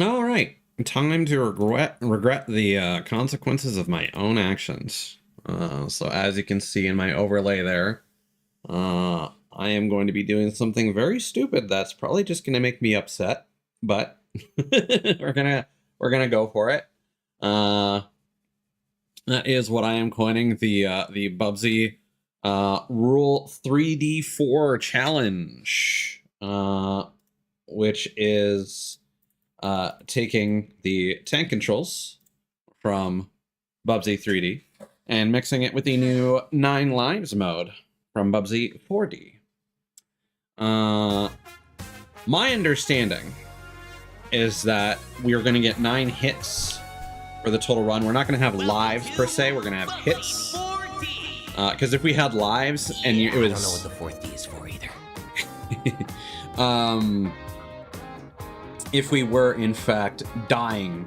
All right, time to regret the consequences of my own actions. So as you can see in my overlay there, I am going to be doing something very stupid that's probably just going to make me upset, but we're gonna go for it. That is what I am coining the Bubsy Rule 3D4 challenge, which is taking the tank controls from Bubsy 3D and mixing it with the new 9 lives mode from Bubsy 4D. My understanding is that we are going to get 9 hits for the total run. We're not going to have lives per se. We're going to have hits. Because if we had lives and it was... I don't know what the fourth D is for either. If we were in fact dying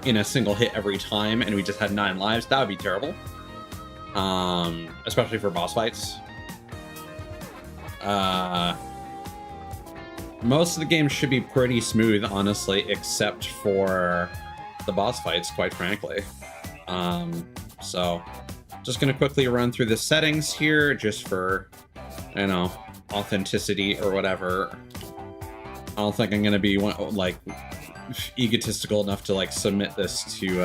in a single hit every time and we just had 9 lives, that would be terrible. Especially for boss fights. Most of the game should be pretty smooth, honestly, except for the boss fights, quite frankly. So just gonna quickly run through the settings here just for, you know, authenticity or whatever. I don't think I'm gonna be like egotistical enough to like submit this to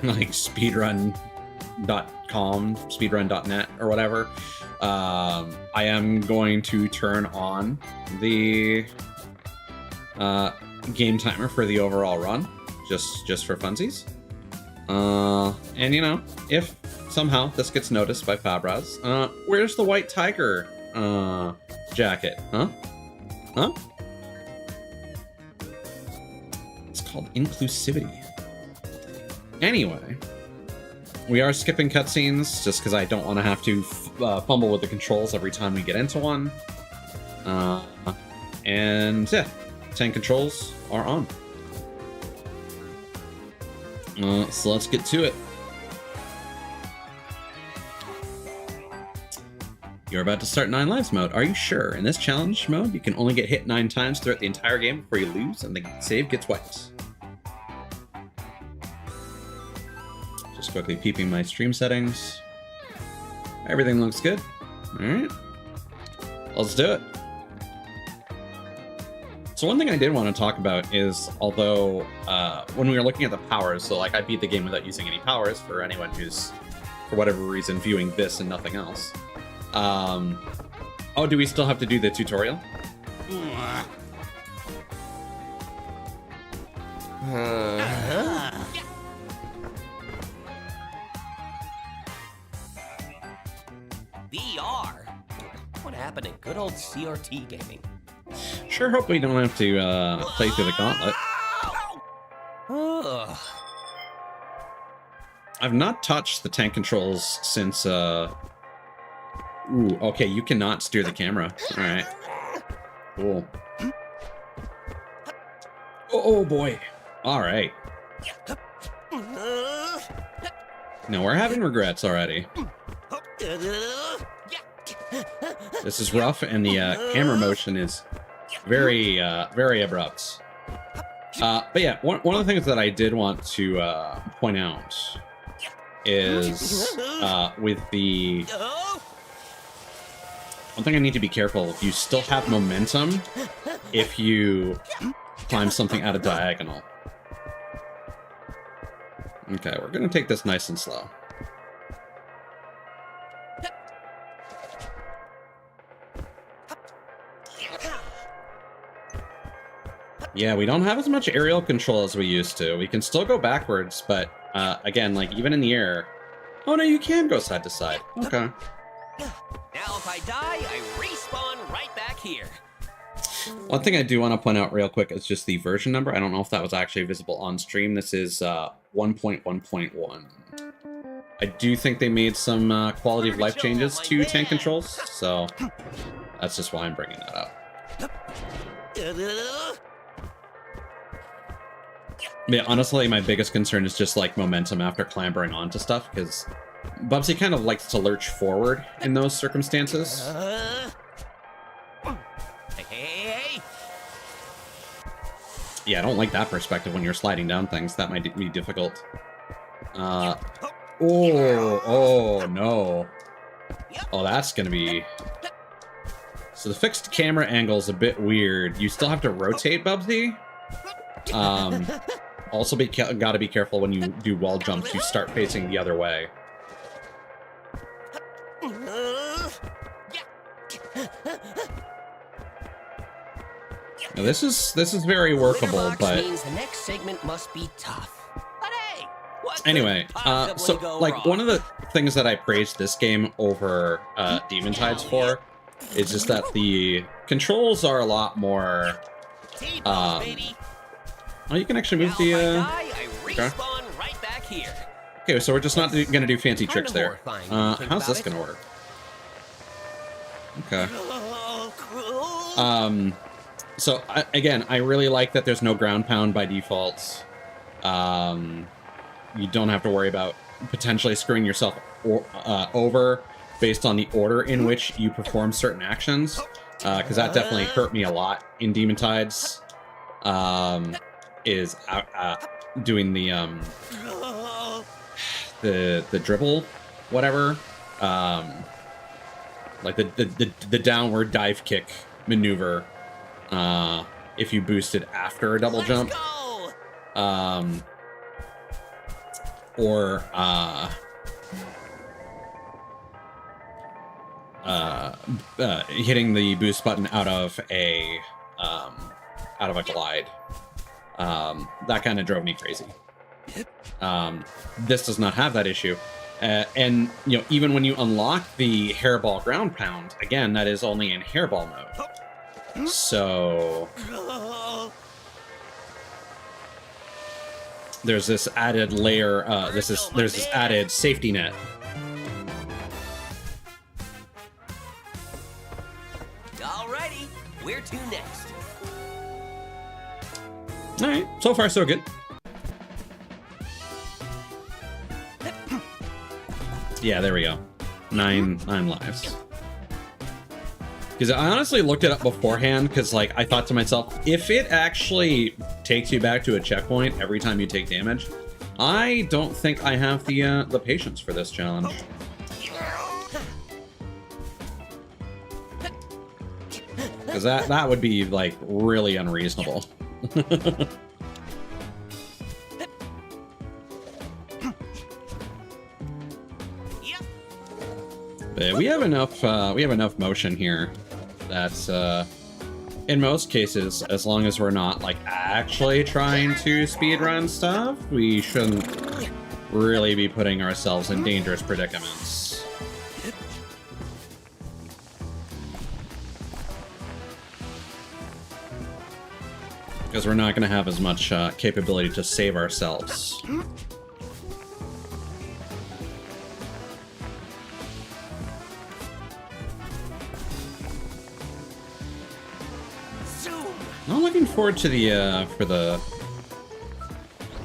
like speedrun.com, speedrun.net or whatever. I am going to turn on the game timer for the overall run, just for funsies. And you know, if somehow this gets noticed by Fabraz, where's the white tiger jacket? Huh? It's called inclusivity. Anyway, we are skipping cutscenes just because I don't want to have to fumble with the controls every time we get into one. And yeah, tank controls are on. So let's get to it. You're about to start 9 lives mode. Are you sure? In this challenge mode, you can only get hit 9 times throughout the entire game before you lose and the save gets wiped. Just quickly peeping my stream settings. Everything looks good. Alright. Let's do it. So one thing I did want to talk about is, although when we were looking at the powers, so like I beat the game without using any powers for anyone who's, for whatever reason, viewing this and nothing else. Oh, do we still have to do the tutorial? VR? What happened to good old CRT gaming? Sure hope we don't have to play through the gauntlet. I've not touched the tank controls since Ooh, okay, you cannot steer the camera. Alright. Cool. Oh boy. Alright. No, we're having regrets already. This is rough, and the camera motion is very, very abrupt. But yeah, one of the things that I did want to point out is with the... One thing I need to be careful, you still have momentum if you climb something at a diagonal. Okay, we're gonna take this nice and slow. Yeah, we don't have as much aerial control as we used to. We can still go backwards, but again, like even in the air... Oh no, you can go side to side. Okay. Now if I die, I respawn right back here. One thing I do want to point out real quick is just the version number. I don't know if that was actually visible on stream. This is 1.1.1. I do think they made some quality of life changes to tank controls, so that's just why I'm bringing that up. Yeah, honestly, my biggest concern is just like momentum after clambering onto stuff, because Bubsy kind of likes to lurch forward in those circumstances. Hey. Yeah, I don't like that perspective when you're sliding down things. That might be difficult. Oh, no. Oh, that's gonna be... So the fixed camera angle is a bit weird. You still have to rotate, Bubsy. Also gotta be careful when you do wall jumps. You start facing the other way. Now, this is very workable, but means the next segment must be tough. But hey, what could anyway, possibly so go like wrong? one of the things that I praised this game over Demon Tides for is just that the controls are a lot more. T-ball, baby. Oh, you can actually move Now the. if I die, I respawn right back here. Okay, so we're just not gonna do fancy tricks there. horrifying when you think How's about this it. gonna work? Okay. So again, I really like that there's no ground pound by default. You don't have to worry about potentially screwing yourself over based on the order in which you perform certain actions, because that definitely hurt me a lot in Demon Tides. Is doing the dribble, whatever, like the downward dive kick maneuver. If you boosted after a double jump, or hitting the boost button out of a glide. That kind of drove me crazy. This does not have that issue. And, you know, even when you unlock the hairball ground pound, again, that is only in hairball mode. So there's this added layer, there's this added safety net. Alrighty, where to next? All right, so far so good. Yeah, there we go. Nine lives. Because I honestly looked it up beforehand, because like I thought to myself, if it actually takes you back to a checkpoint every time you take damage, I don't think I have the patience for this challenge. Because that would be like really unreasonable. But we have enough motion here that in most cases, as long as we're not like actually trying to speedrun stuff, we shouldn't really be putting ourselves in dangerous predicaments. Because we're not going to have as much capability to save ourselves. I'm looking forward to the for the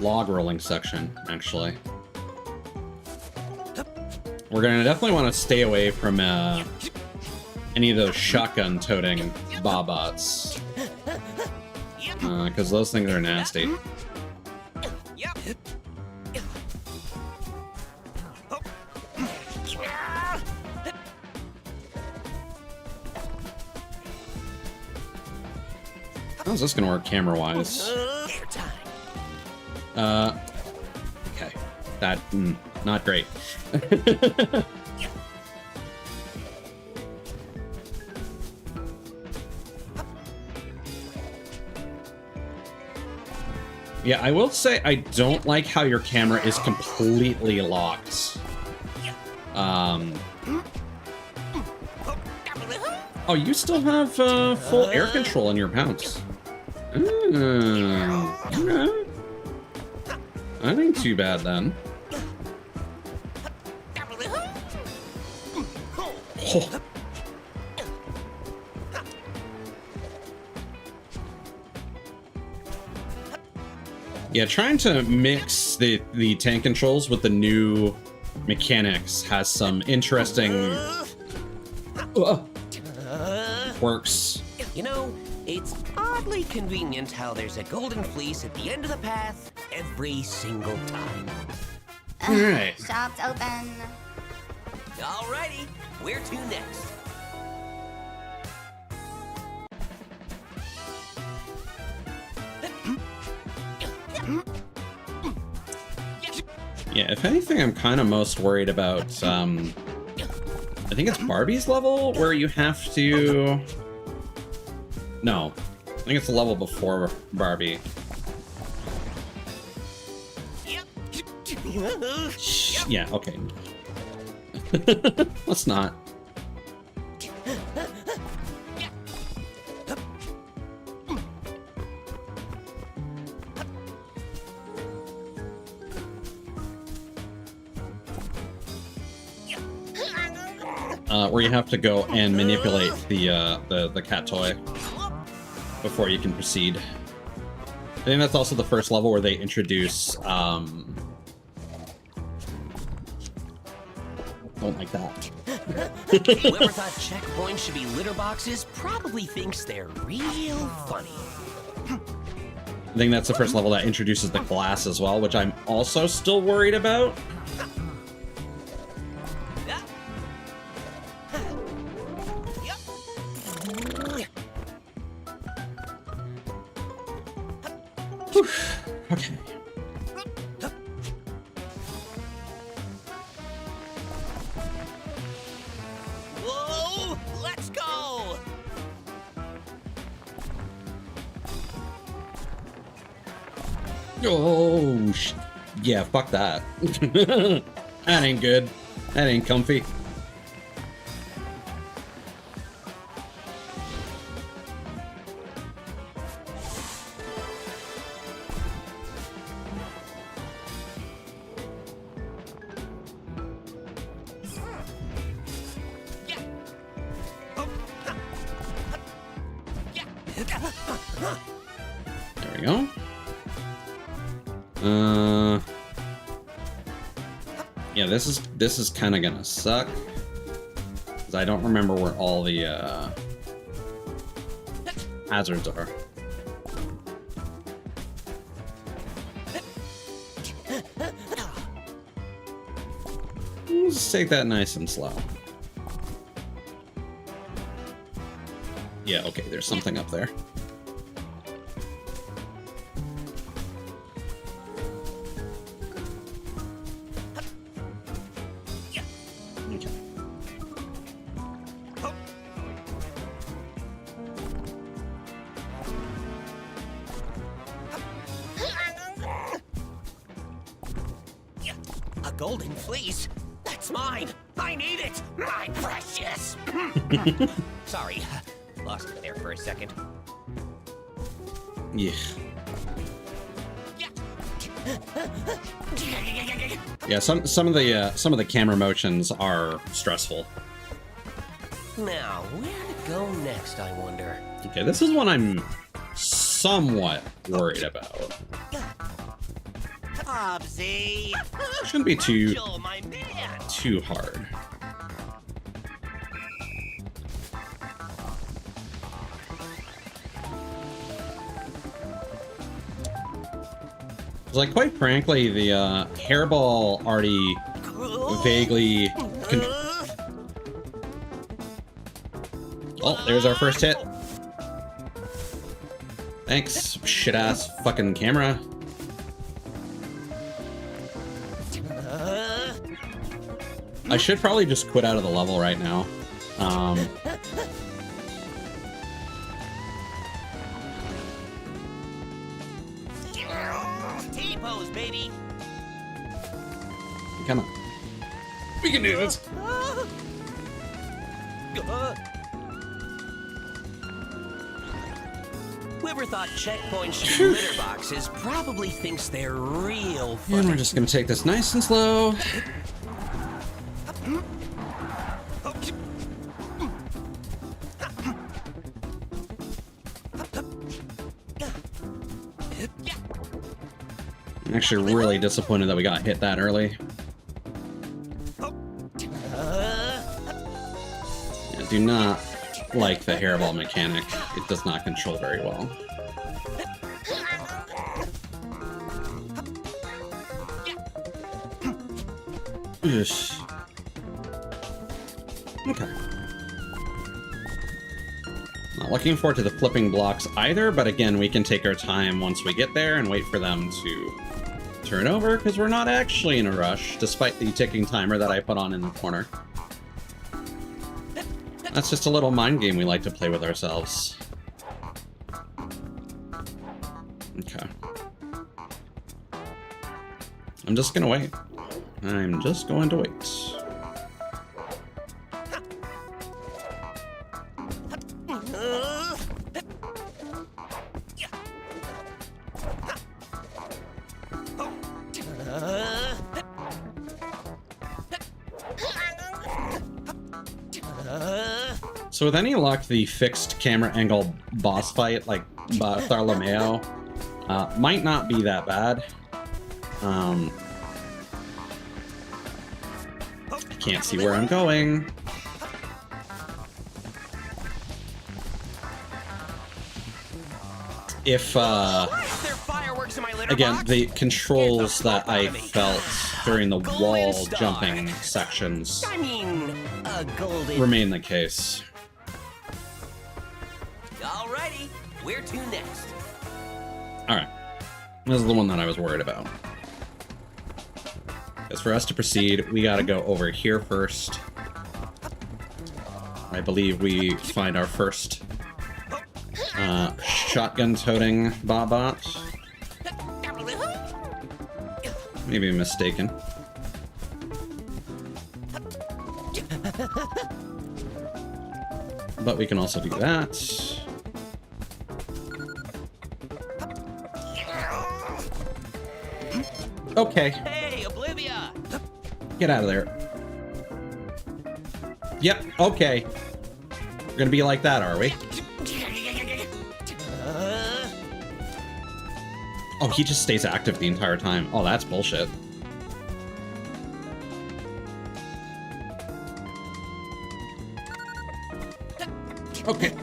log rolling section, actually. We're gonna definitely want to stay away from any of those shotgun toting bobots, because those things are nasty. How's this gonna work camera-wise? Okay. That, not great. Yeah, I will say I don't like how your camera is completely locked. Oh, you still have full air control in your bounce. Okay. That ain't too bad then. Oh. Yeah, trying to mix the tank controls with the new mechanics has some interesting quirks. You know, It's oddly convenient how there's a golden fleece at the end of the path every single time. All right. Shop's open. Alrighty, where to next? Yeah, if anything, I'm kind of most worried about, I think it's Barbie's level, where you have to... No, I think it's the level before Barbie. Yeah, okay. Let's not. Where you have to go and manipulate the cat toy before you can proceed. I think that's also the first level where they introduce don't like that. Whoever thought checkpoints should be litter boxes probably thinks they're real funny. I think that's the first level that introduces the glass as well, which I'm also still worried about. Okay. Whoa, let's go! Oh, yeah, fuck that. That ain't good. That ain't comfy. There we go. Yeah, this is kind of gonna suck, because I don't remember where all the hazards are. Let's take that nice and slow. Yeah, okay, there's something up there. A golden fleece? That's mine! I need it! My precious! Sorry, lost it there for a second. Yeah. Yeah, some of the camera motions are stressful. Now, where to go next, I wonder? Okay, this is one I'm somewhat worried about. Bubsy! It shouldn't be Angel, my man! too hard. Like, quite frankly, the hairball already vaguely... Oh, there's our first hit. Thanks, shit-ass fucking camera. I should probably just quit out of the level right now. T-pose, baby! Come on. We can do this. Whoever thought checkpoints should be litter boxes probably thinks they're real funny. And we're just gonna take this nice and slow. I'm actually really disappointed that we got hit that early. Yeah, do not like the hairball mechanic. It does not control very well. Yes. Okay. Not looking forward to the flipping blocks either, but again, we can take our time once we get there and wait for them to turn over, because we're not actually in a rush, despite the ticking timer that I put on in the corner. That's just a little mind game we like to play with ourselves. Okay. I'm just gonna wait. I'm just going to wait. So with any luck, the fixed camera angle boss fight, like Bartholomew, might not be that bad. I can't see where I'm going. If, again, the controls that I felt during the wall jumping sections remain the case. Alrighty, where to next? Alright. This is the one that I was worried about. As for us to proceed, we gotta go over here first. I believe we find our first shotgun-toting Bobot. Maybe I'm mistaken. But we can also do that. Okay. Hey, Oblivia! Get out of there. Yep, okay. We're gonna be like that, are we? Oh, he just stays active the entire time. Oh, that's bullshit. Okay.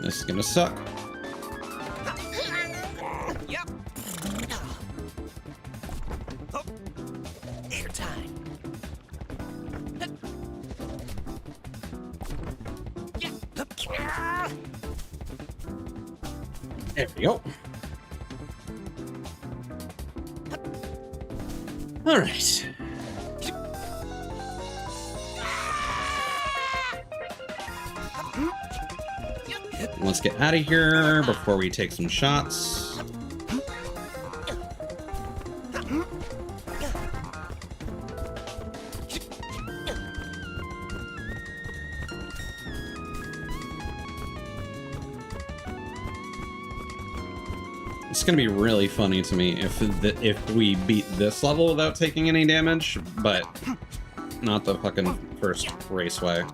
This is gonna suck. Yep. Airtime. There we go. All right. Let's get out of here before we take some shots. It's gonna be really funny to me if we beat this level without taking any damage, but not the fucking first raceway.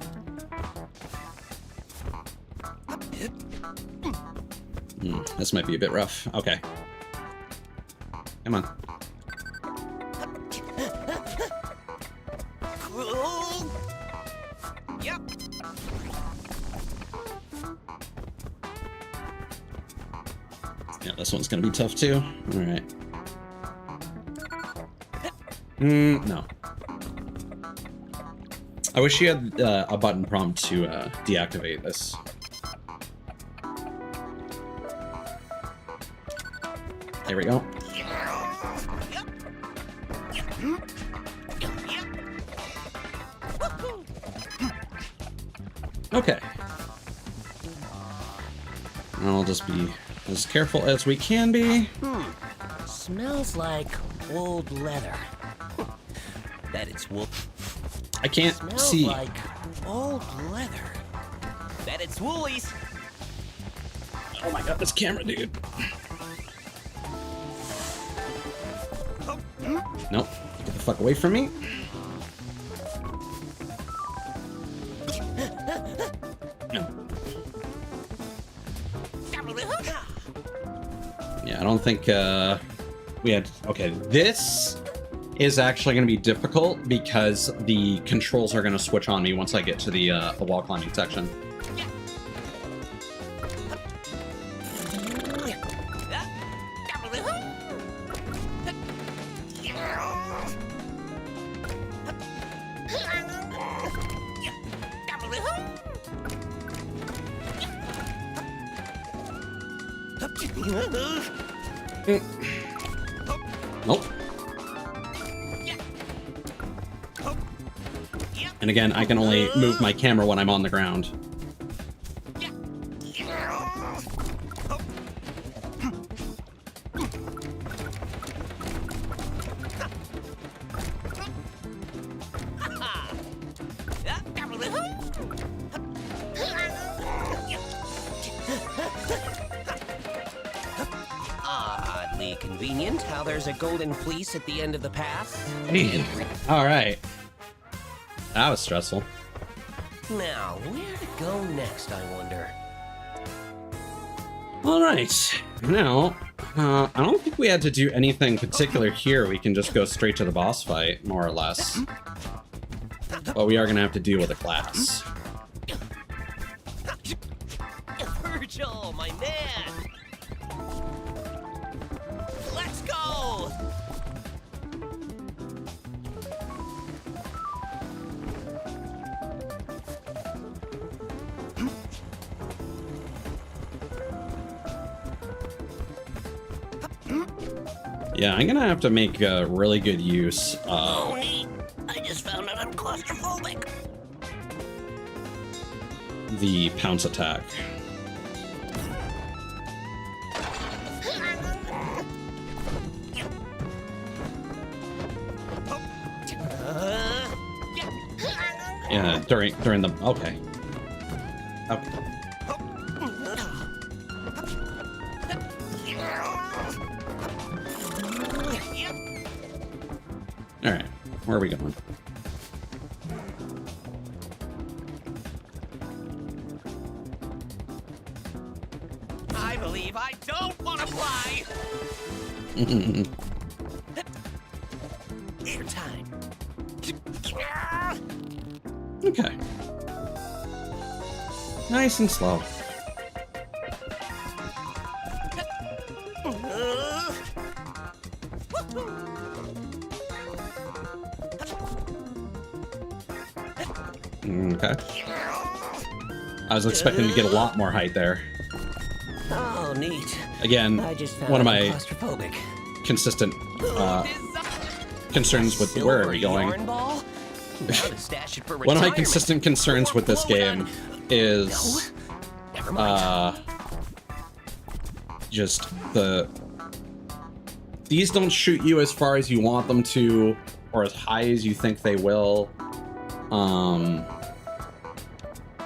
This might be a bit rough. Okay. Come on. Cool. Yep. Yeah, this one's gonna be tough too. All right. No. I wish you had a button prompt to deactivate this. There we go. Okay. I'll just be as careful as we can be. Smells like old leather. Bet it's wool. I can't Smells see. like old leather. Bet it's Woolies. Oh my god, this camera, dude. Nope. Get the fuck away from me. No. Yeah, I don't think we had... Okay, this is actually going to be difficult because the controls are going to switch on me once I get to the wall climbing section. Nope. And again, I can only move my camera when I'm on the ground. Oddly convenient how there's a golden fleece at the end of the path. All right. That was stressful. Now, where to go next, I wonder? All right. Now, I don't think we had to do anything particular here. We can just go straight to the boss fight, more or less. But we are going to have to deal with a class. Virgil, my man! Let's go! Yeah, I'm going to have to make really good use of... Oh, neat. I just found out I'm claustrophobic. the pounce attack. Yeah, during the okay. Okay. All right, where are we going? I believe I don't want to fly. Airtime. Okay. Nice and slow. Okay. I was expecting to get a lot more height there. Oh, neat. Again, I just found one of my claustrophobic. consistent concerns with where are we going? One of my consistent concerns with this game is just these don't shoot you as far as you want them to or as high as you think they will.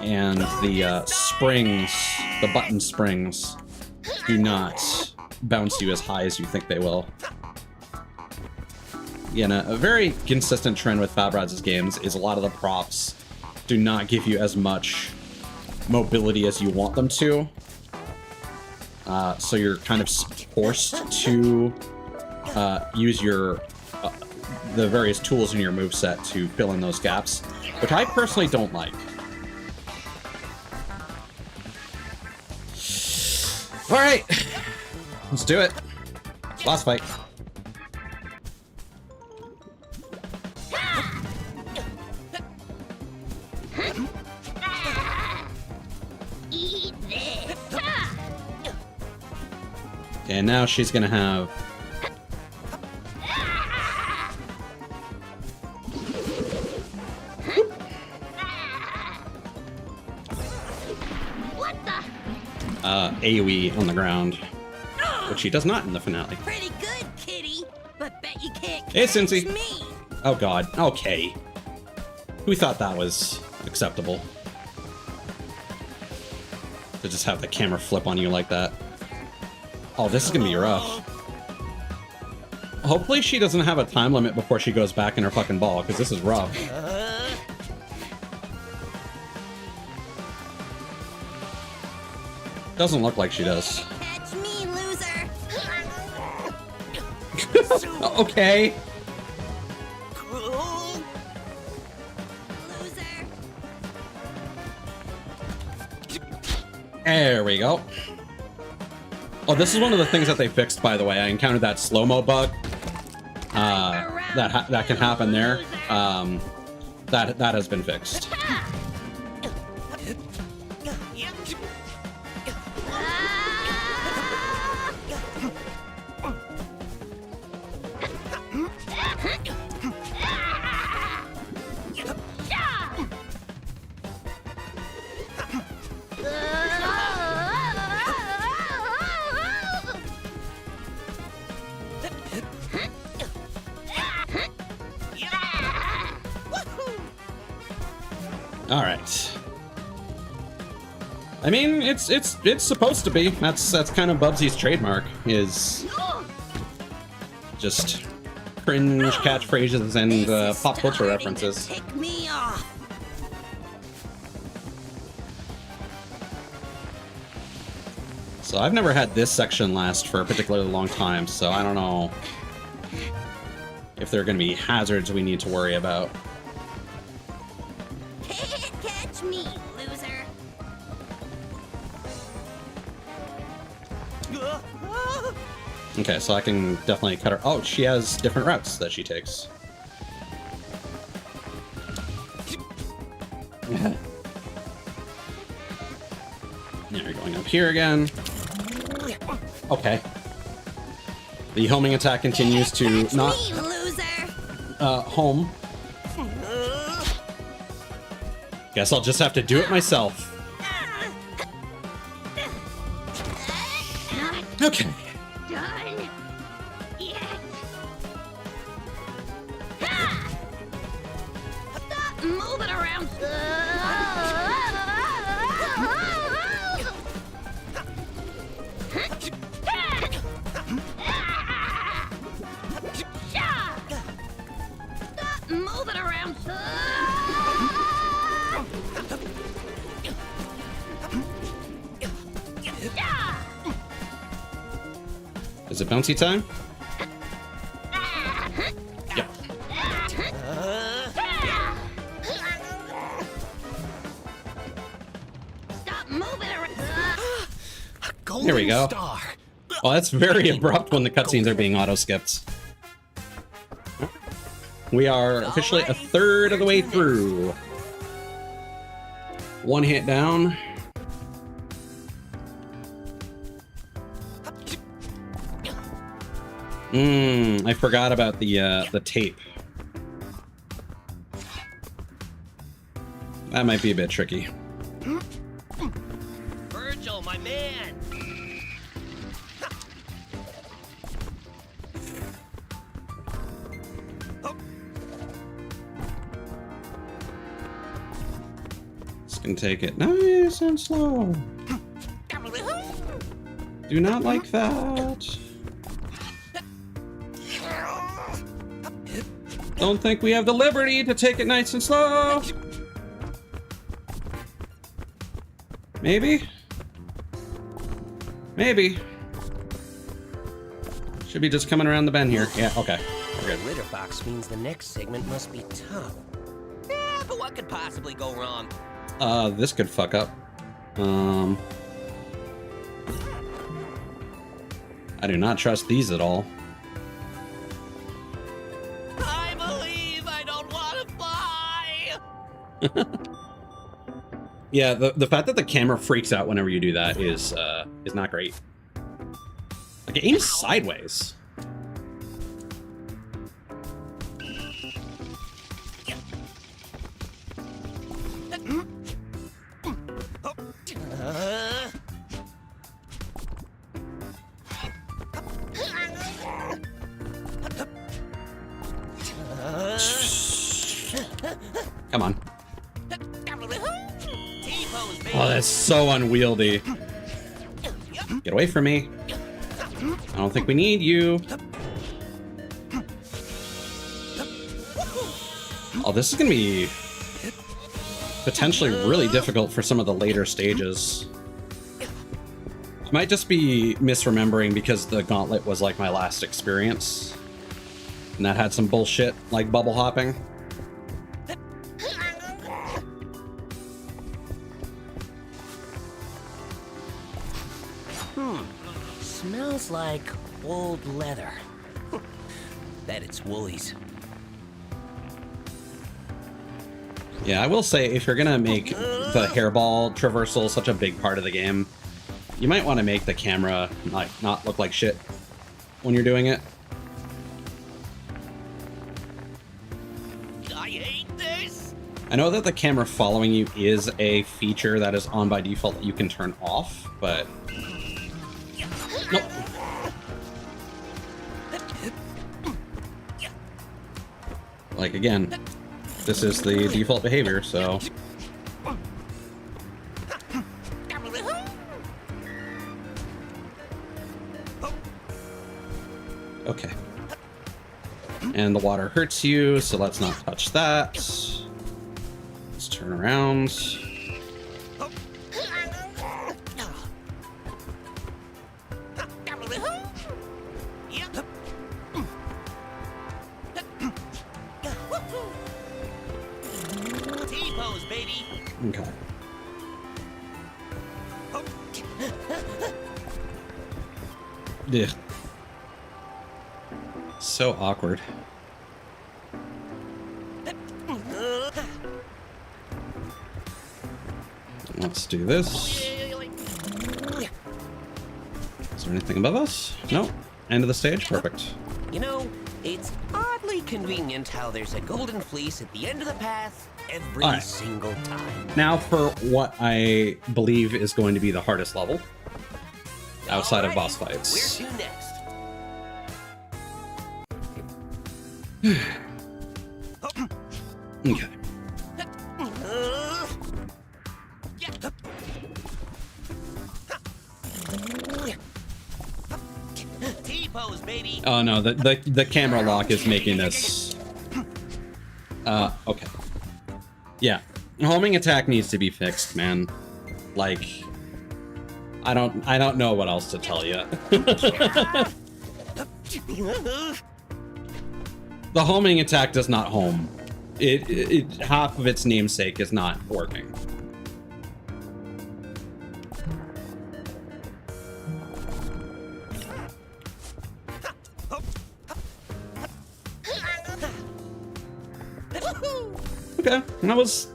And the springs, the button springs, do not bounce you as high as you think they will. Again, a very consistent trend with Fab Rad's games is a lot of the props do not give you as much mobility as you want them to. So you're kind of forced to use your the various tools in your moveset to fill in those gaps, which I personally don't like. All right, let's do it. Boss fight. Eat this. And now she's gonna have What the? AoE on the ground, which she does not in the finale. Pretty good, kitty. But bet you can't Hey, catch Cincy. me. Oh god, okay. Who thought that was acceptable? To just have the camera flip on you like that. Oh, this is gonna be rough. Hopefully she doesn't have a time limit before she goes back in her fucking ball, because this is rough. Doesn't look like she does. Catch me, loser. Okay. There we go. Oh, this is one of the things that they fixed, by the way. I encountered that slow-mo bug. That can happen there. That has been fixed. All right. I mean, it's supposed to be. That's kind of Bubsy's trademark, is just cringe catchphrases and pop culture references. Tick me off. So I've never had this section last for a particularly long time, so I don't know if there are going to be hazards we need to worry about. Catch me, loser. Okay, so I can definitely cut her. Oh, she has different routes that she takes. Now you're going up here again. Okay. The homing attack continues to Catch not me, loser. home. Guess I'll just have to do it myself. Not Okay. done yet. Stop moving around. Stop moving around. Is it bouncy time? Yep. Stop moving around. Here we go. Star. Oh, that's very abrupt when the cutscenes are being auto-skipped. We are officially a third of the way through. One hit down. I forgot about the tape. That might be a bit tricky. Virgil, my man. Just gonna take it nice and slow. Do not like that. Don't think we have the liberty to take it nice and slow. Maybe? Maybe. Should be just coming around the bend here. Yeah, okay. We're good. Litter box means the next segment must be tough. Yeah, but what could possibly go wrong? This could fuck up. I do not trust these at all. I believe I don't want to fly. Yeah, the fact that the camera freaks out whenever you do that is not great. Like, aim sideways. Come on. Oh, that's so unwieldy. Get away from me. I don't think we need you. Oh, this is gonna be potentially really difficult for some of the later stages. I might just be misremembering because the gauntlet was like my last experience. And that had some bullshit like bubble hopping. Smells like old leather. Bet it's Woolies. Yeah, I will say, if you're gonna make the hairball traversal such a big part of the game, you might want to make the camera not look like shit when you're doing it. I hate this! I know that the camera following you is a feature that is on by default that you can turn off, but... Nope. Like, again, this is the default behavior, so... Okay. And the water hurts you, so let's not touch that. Let's turn around. T-pose, baby. Okay. Ugh. So awkward. Let's do this. Is there anything above us? No. End of the stage? Perfect. You know, it's oddly convenient how there's a golden fleece at the end of the path every All right. single time. Now for what I believe is going to be the hardest level outside of boss fights. Where to next? Okay. T-pose, baby. Oh no, the camera lock is making this. Okay. Yeah, homing attack needs to be fixed, man. Like, I don't know what else to tell you. The homing attack does not home. It half of its namesake is not working. Okay, that was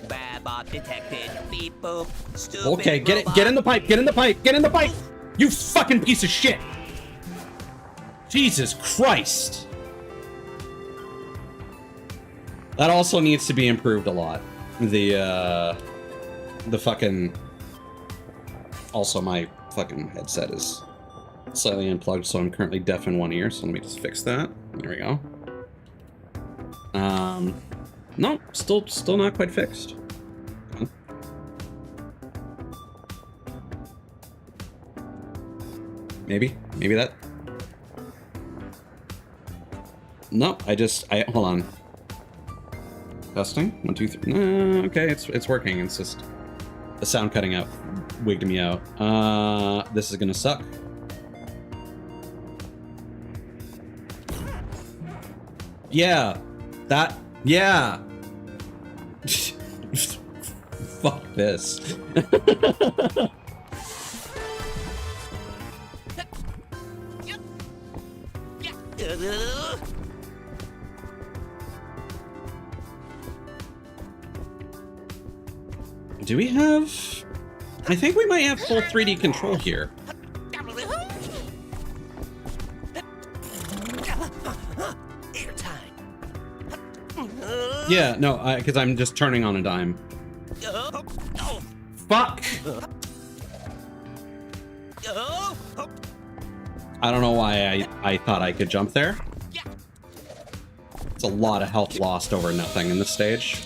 Babok detected. Beep boop. Stupid okay. Get it. robot. Get in the pipe. Get in the pipe. Get in the pipe. You fucking piece of shit. Jesus Christ. That also needs to be improved a lot. The fucking... Also, my fucking headset is slightly unplugged, so I'm currently deaf in one ear, so let me just fix that. There we go. No, still not quite fixed. Maybe that... No, hold on. Testing? 1, 2, 3. Okay, it's working. It's just the sound cutting out wigged me out. This is gonna suck. Yeah, yeah. Fuck this. Do we have... I think we might have full 3D control here. Yeah, no, because I'm just turning on a dime. Fuck! I don't know why I thought I could jump there. It's a lot of health lost over nothing in this stage.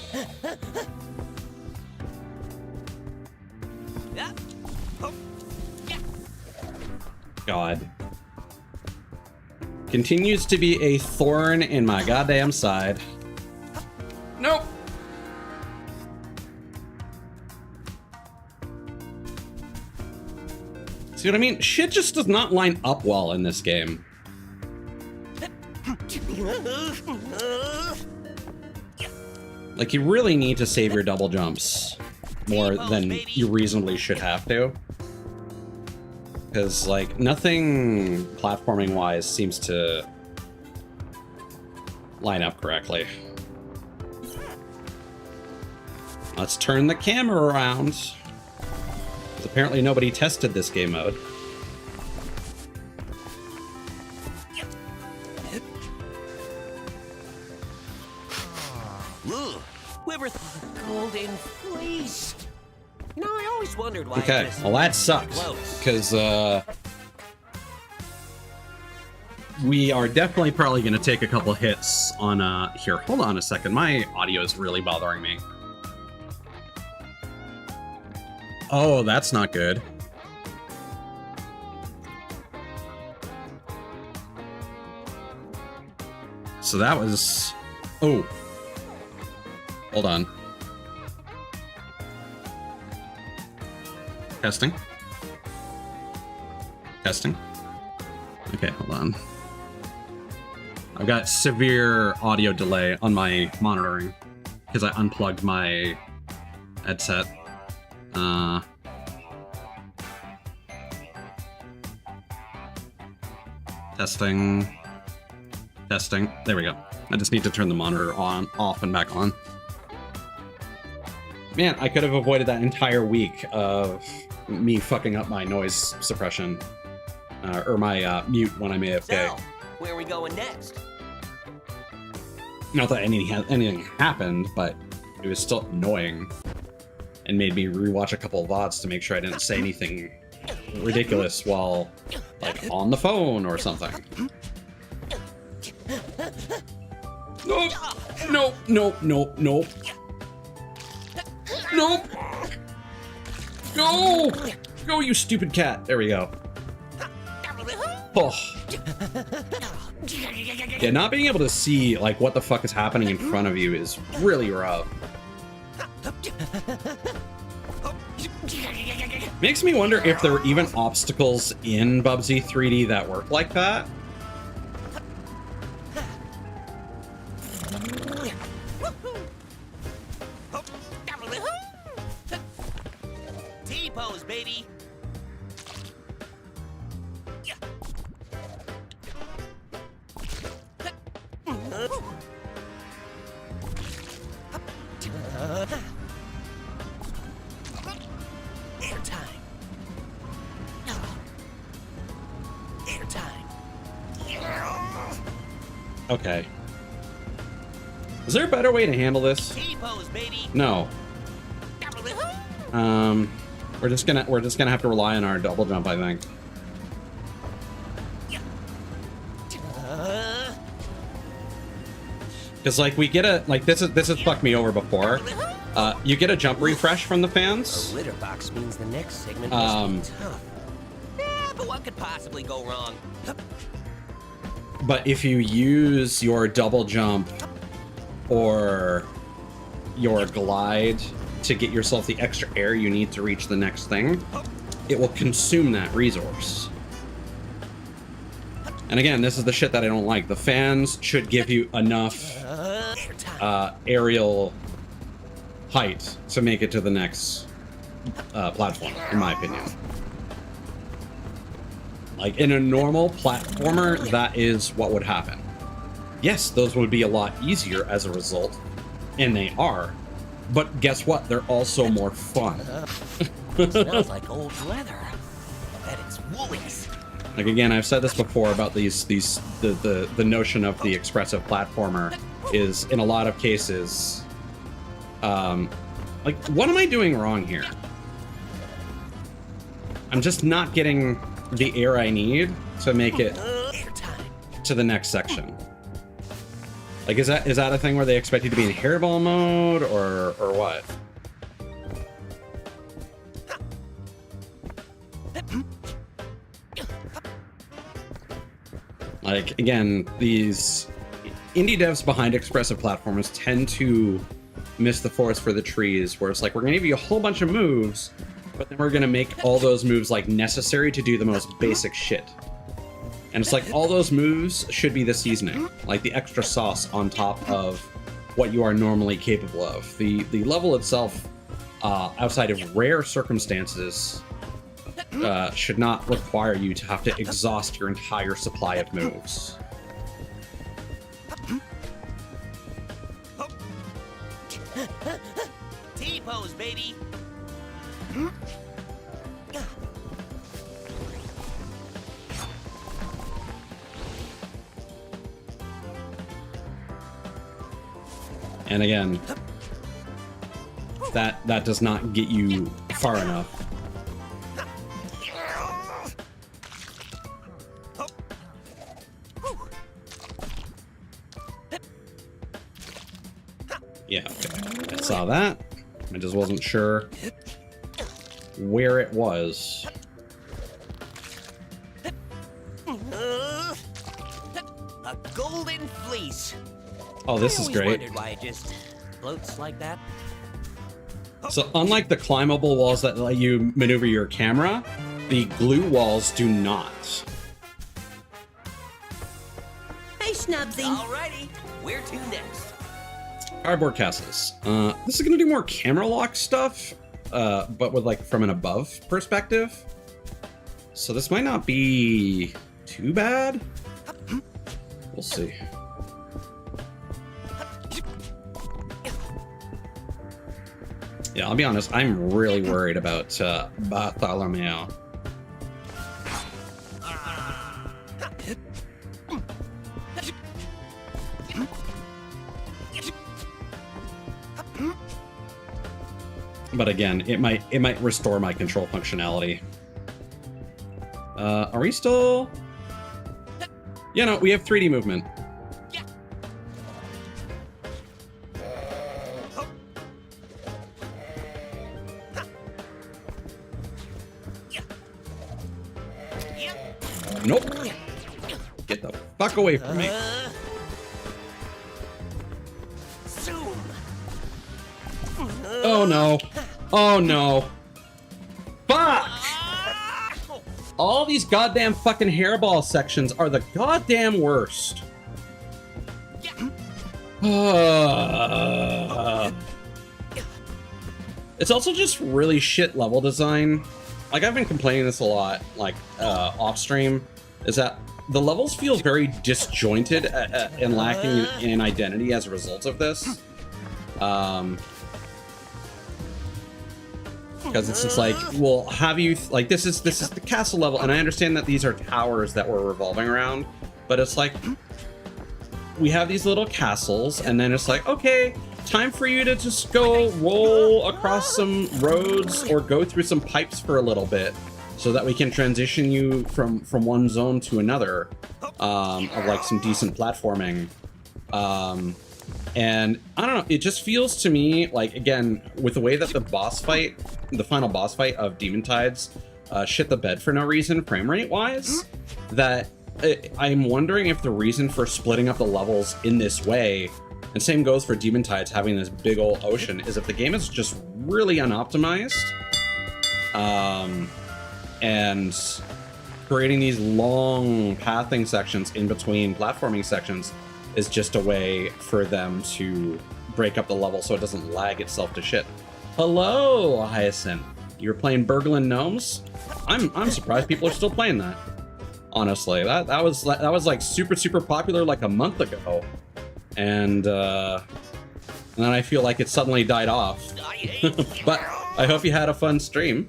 God. Continues to be a thorn in my goddamn side. Nope. See what I mean? Shit just does not line up well in this game. Like, you really need to save your double jumps more than you reasonably should have to. Because, like, nothing platforming-wise seems to line up correctly. Let's turn the camera around. 'Cause apparently nobody tested this game mode. Ooh, whoever golden fleece. You know, I always wondered why. Okay, well that sucks. Because, we are definitely probably going to take a couple hits on, here, hold on a second. My audio is really bothering me. Oh, that's not good. So that was... Oh. Hold on. Testing. Testing. Okay, hold on. I've got severe audio delay on my monitoring because I unplugged my headset. Testing. Testing. There we go. I just need to turn the monitor on, off, and back on. Man, I could have avoided that entire week of me fucking up my noise suppression. Or my mute when I'm AFK. So, where are we going next? Not that anything happened, but it was still annoying. And made me rewatch a couple of VODs to make sure I didn't say anything ridiculous while, like, on the phone or something. Nope. Nope. Nope. Nope. Nope. Nope. Go! Go, you stupid cat. There we go. Oh. Yeah, not being able to see, like, what the fuck is happening in front of you is really rough. Makes me wonder if there were even obstacles in Bubsy 3D that work like that. T-pose, baby. Airtime. Airtime. Okay. Is there a better way to handle this? T-pose, baby. No. We're just gonna have to rely on our double jump, I think. Because, like, we get a, like, this has fucked me over before. You get a jump refresh from the fans. A litter box means the next segment must be tough. Yeah, but what could possibly go wrong? But if you use your double jump or your glide to get yourself the extra air you need to reach the next thing, it will consume that resource. And again, this is the shit that I don't like. The fans should give you enough aerial height to make it to the next platform, in my opinion. Like, in a normal platformer, that is what would happen. Yes, those would be a lot easier as a result, and they are. But guess what? They're also more fun. Smells like old leather. I bet it's Woolies. Like, again, I've said this before about the notion of the expressive platformer is, in a lot of cases, like, what am I doing wrong here? I'm just not getting the air I need to make it to the next section. Like, is that a thing where they expect you to be in hairball mode, or what? Like, again, these indie devs behind expressive platformers tend to miss the forest for the trees, where it's like, we're gonna give you a whole bunch of moves, but then we're gonna make all those moves, like, necessary to do the most basic shit. And it's like, all those moves should be the seasoning, like the extra sauce on top of what you are normally capable of. The level itself, outside of rare circumstances, should not require you to have to exhaust your entire supply of moves. T-pose, baby. And again, that does not get you far enough. Yeah, okay. I saw that. I just wasn't sure where it was. A golden fleece. Oh, this is I always great. wondered why it just floats like that. So unlike the climbable walls that let you maneuver your camera, the glue walls do not. Hey, Snubsy. Alrighty, where to next? Cardboard castles. This is gonna do more camera lock stuff, but with like from an above perspective. So this might not be too bad. We'll see. Yeah, I'll be honest, I'm really worried about Bartholomew. But again, it might restore my control functionality. Are we still? Yeah, no, we have 3D movement. Nope. Get the fuck away from me. Zoom. Oh no. Oh no. Fuck! All these goddamn fucking hairball sections are the goddamn worst. It's also just really shit level design. Like, I've been complaining this a lot, like, off stream, is that the levels feel very disjointed and lacking in identity as a result of this. Because it's just like, well, have you, like, this is the castle level, and I understand that these are towers that we're revolving around, but it's like, we have these little castles, and then it's like, okay, time for you to just go roll across some roads or go through some pipes for a little bit so that we can transition you from one zone to another, of like some decent platforming. And I don't know, it just feels to me like, again, with the way that the final boss fight of Demon Tides shit the bed for no reason frame rate wise, that I'm wondering if the reason for splitting up the levels in this way, and same goes for Demon Tides having this big old ocean, is if the game is just really unoptimized, and creating these long pathing sections in between platforming sections is just a way for them to break up the level so it doesn't lag itself to shit. Hello, Hyacinth. You're playing Burglin' Gnomes? I'm surprised people are still playing that. Honestly, that was like super popular like a month ago, and then I feel like it suddenly died off. But I hope you had a fun stream,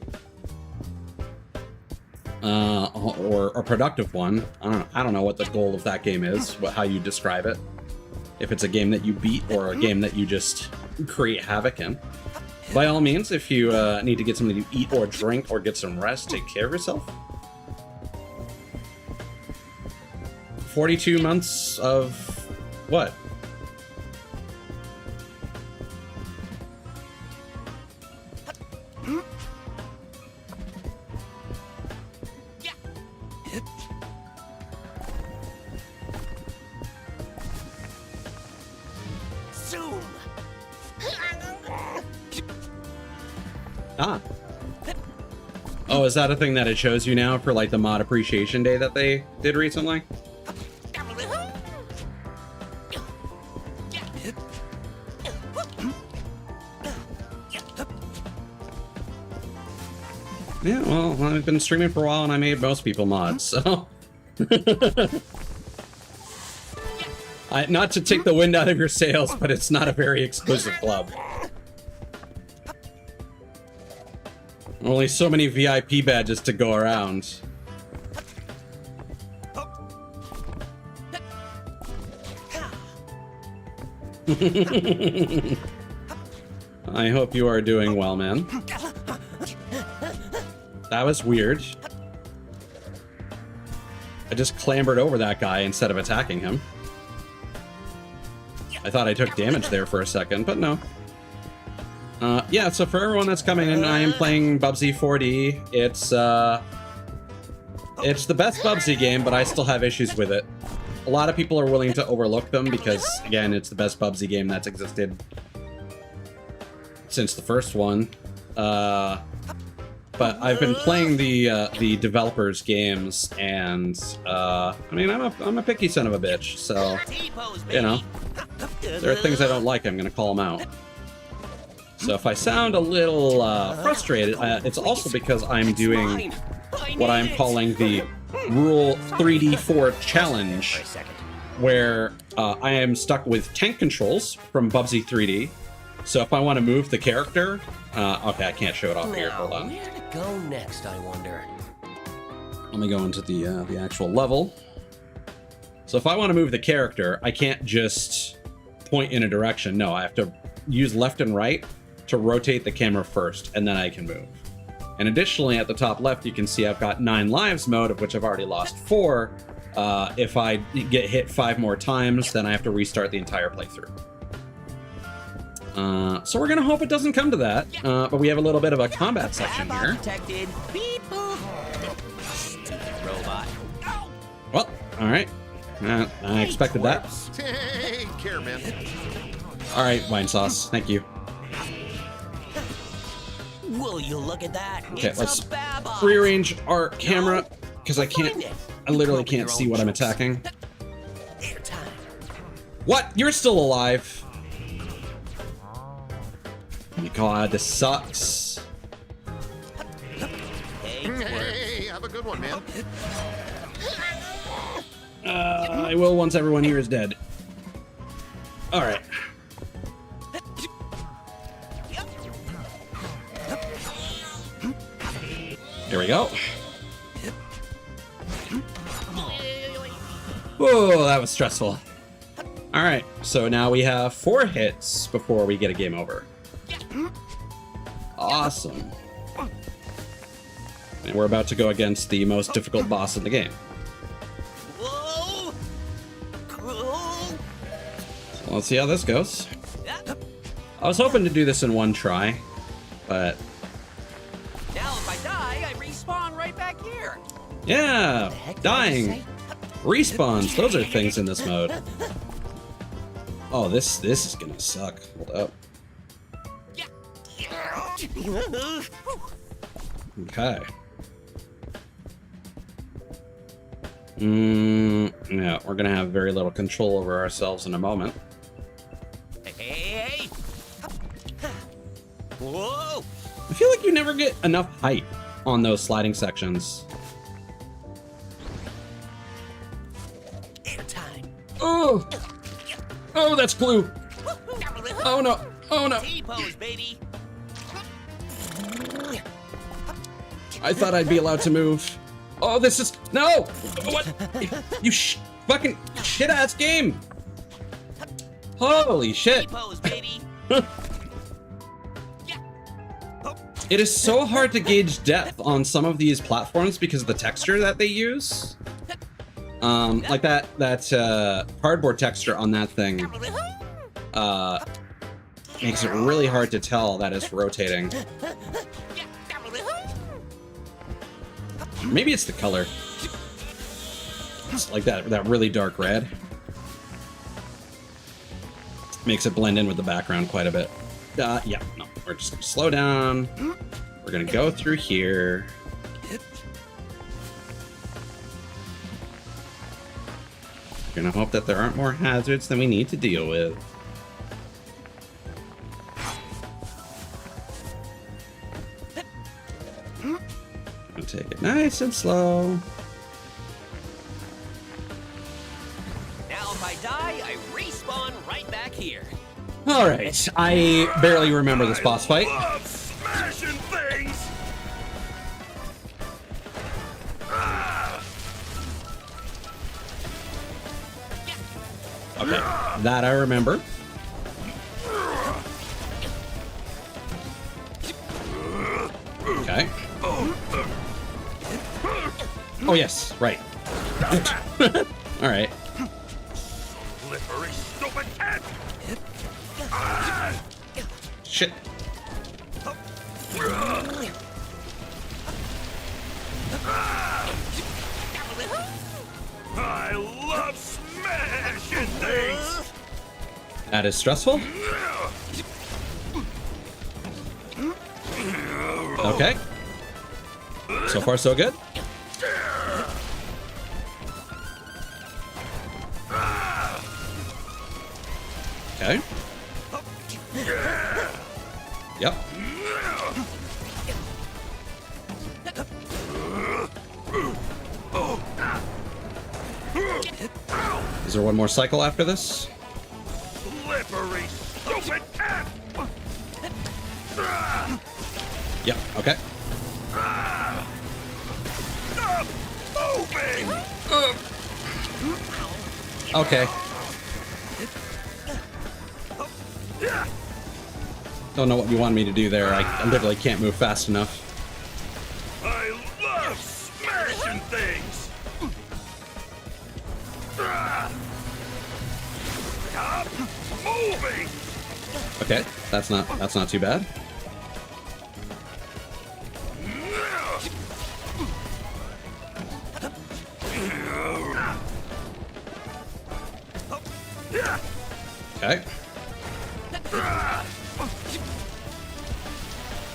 or a productive one. I don't know what the goal of that game is, how you describe it. If it's a game that you beat or a game that you just create havoc in. By all means, if you need to get something to eat or drink or get some rest, take care of yourself. 42 months of what? Zoom. Ah. Oh, is that a thing that it shows you now for like the mod appreciation day that they did recently? Yeah, well, I've been streaming for a while and I made most people mods, so... not to take the wind out of your sails, but it's not a very exclusive club. Only so many VIP badges to go around. I hope you are doing well, man. That was weird. I just clambered over that guy instead of attacking him. I thought I took damage there for a second, but no. Yeah, so for everyone that's coming in, I am playing Bubsy 4D. It's the best Bubsy game, but I still have issues with it. A lot of people are willing to overlook them because, again, it's the best Bubsy game that's existed since the first one. But I've been playing the developers' games, and I mean, I'm a picky son of a bitch, so you know, there are things I don't like. I'm gonna call them out. So if I sound a little frustrated, it's also because I'm doing what I'm calling the Rule 3D4 Challenge, where I am stuck with tank controls from Bubsy 3D. So if I want to move the character, okay, I can't show it off here. Hold on. Where to go next, I wonder? Let me go into the actual level. So if I want to move the character, I can't just point in a direction. No, I have to use left and right to rotate the camera first, and then I can move. And additionally, at the top left, you can see I've got 9 lives mode, of which I've already lost 4. If I get hit 5 more times, then I have to restart the entire playthrough. So we're gonna hope it doesn't come to that, but we have a little bit of a combat section here. Detected. Beep boop. Stupid robot. Well, all right. I expected that. Take care, man. All right, wine sauce. Thank you. Will you look at that? Okay, It's let's a Babot. rearrange our camera because I literally can't see what I'm attacking. Airtime. What? You're still alive? Oh my god, this sucks. Hey, have a good one, man. I will once everyone here is dead. All right. There we go. Whoa, that was stressful. All right, so now we have 4 hits before we get a game over. Awesome. And we're about to go against the most difficult boss in the game. Whoa. Cool. So let's see how this goes. I was hoping to do this in one try, but Now if I die, I respawn right back here. yeah, dying, respawns, those are things in this mode. Oh, this is gonna suck. Hold up. Okay. Yeah, we're gonna have very little control over ourselves in a moment. Hey. Whoa. I feel like you never get enough height on those sliding sections. Airtime. Oh! Oh, that's glue! Oh no! Oh no! T-pose, baby. I thought I'd be allowed to move. Oh, this is... No! What? You fucking shit-ass game! Holy shit! T-pose, baby. It is so hard to gauge depth on some of these platforms because of the texture that they use. Like that cardboard texture on that thing makes it really hard to tell that it's rotating. Maybe it's the color. It's like that really dark red. Makes it blend in with the background quite a bit. Yeah, no, we're just gonna slow down. We're gonna go through here. We're gonna hope that there aren't more hazards than we need to deal with. Take it nice and slow. Now if I die, I respawn right back here. All right, I barely remember this boss fight. Love smashing things. Okay, that I remember. Okay. Oh yes, right. All right. Slippery, stupid cat. Shit. I love smashing things. That is stressful. Okay. So far, so good. Okay. Yep. Is there one more cycle after this? Slippery, stupid cat. Yep. Okay. Stop moving. Okay. Don't know what you want me to do there. I literally can't move fast enough. I love smashing things. Stop moving. Okay, that's not too bad. Okay.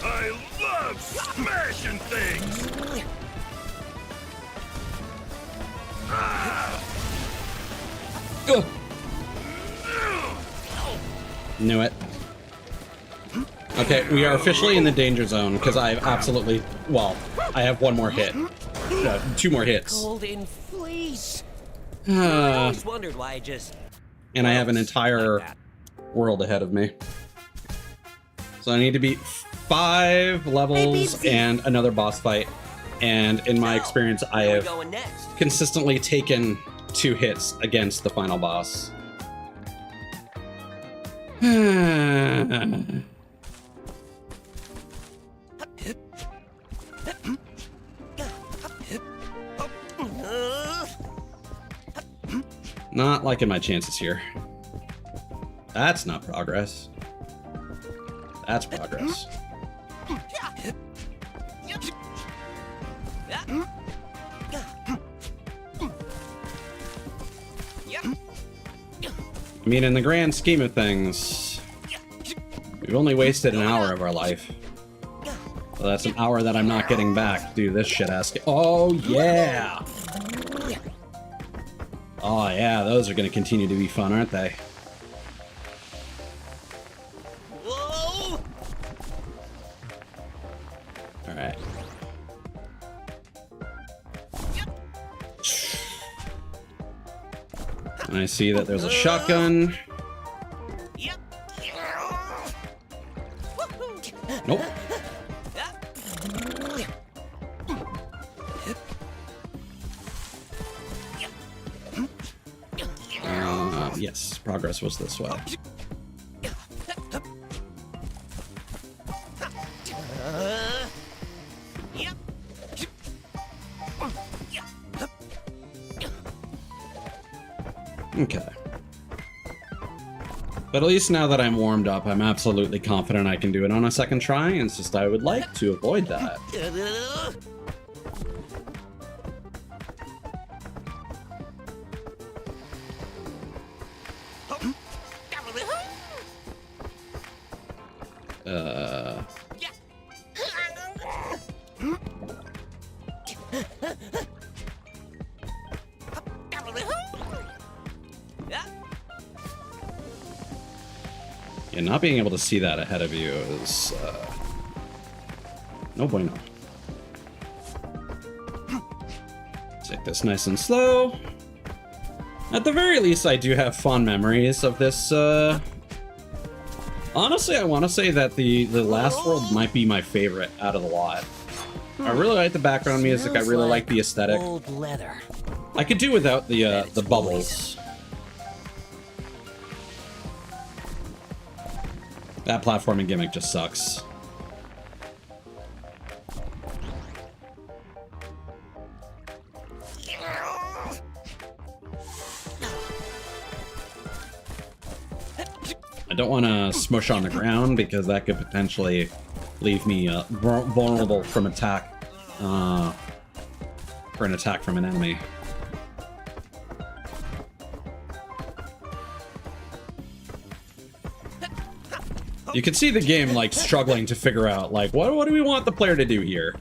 I love smashing things. Ugh. Knew it. Okay, we are officially in the danger zone because I have absolutely, well, I have one more hit. Two more hits. Golden fleece. I always wondered why I just. And I have an entire like that. world ahead of me. So I need to beat 5 levels Bubsy. and another boss fight. And in my So, experience, I where we have going next? consistently taken 2 hits against the final boss. Not liking my chances here. That's not progress. That's progress. I mean, in the grand scheme of things, we've only wasted an hour of our life. So that's an hour that I'm not getting back due to this shit-ass. Oh, yeah! Oh, yeah, those are going to continue to be fun, aren't they? Whoa! Alright. And I see that there's a shotgun. Yep. Nope. Yes, progress was this way. Yep. Okay. But at least now that I'm warmed up, I'm absolutely confident I can do it on a second try. It's just I would like to avoid that. Yeah, not being able to see that ahead of you is no bueno. Take this nice and slow. At the very least, I do have fond memories of this. Honestly, I want to say that the last world might be my favorite out of the lot. I really like the background music. I really like the aesthetic. Old leather. I could do without the bubbles. That platforming gimmick just sucks. I don't want to smush on the ground because that could potentially leave me vulnerable from attack, for an attack from an enemy. You can see the game like struggling to figure out like what do we want the player to do here.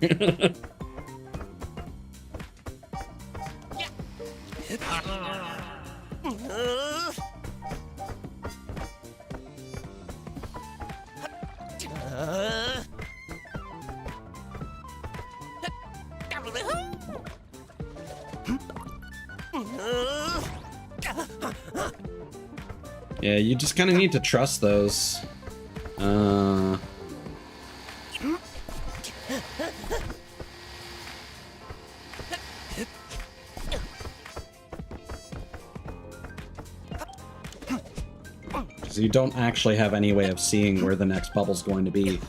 Yeah, you just kind of need to trust those. Because you don't actually have any way of seeing where the next bubble's going to be.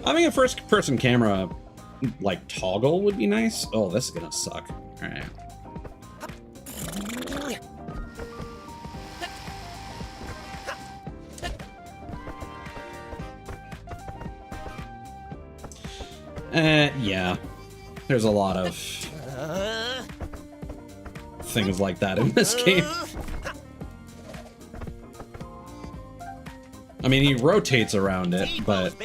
Having a first-person camera, like, toggle would be nice. Oh, this is gonna suck. Alright. Yeah. There's a lot of things like that in this game. I mean, he rotates around it, but...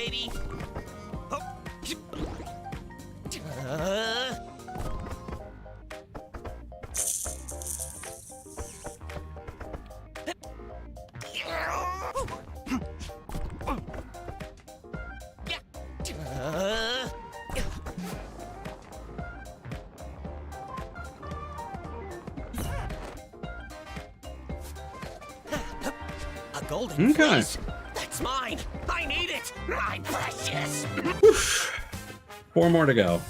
A golden Okay. fleece. That's mine. I need it. My precious. 4 more to go.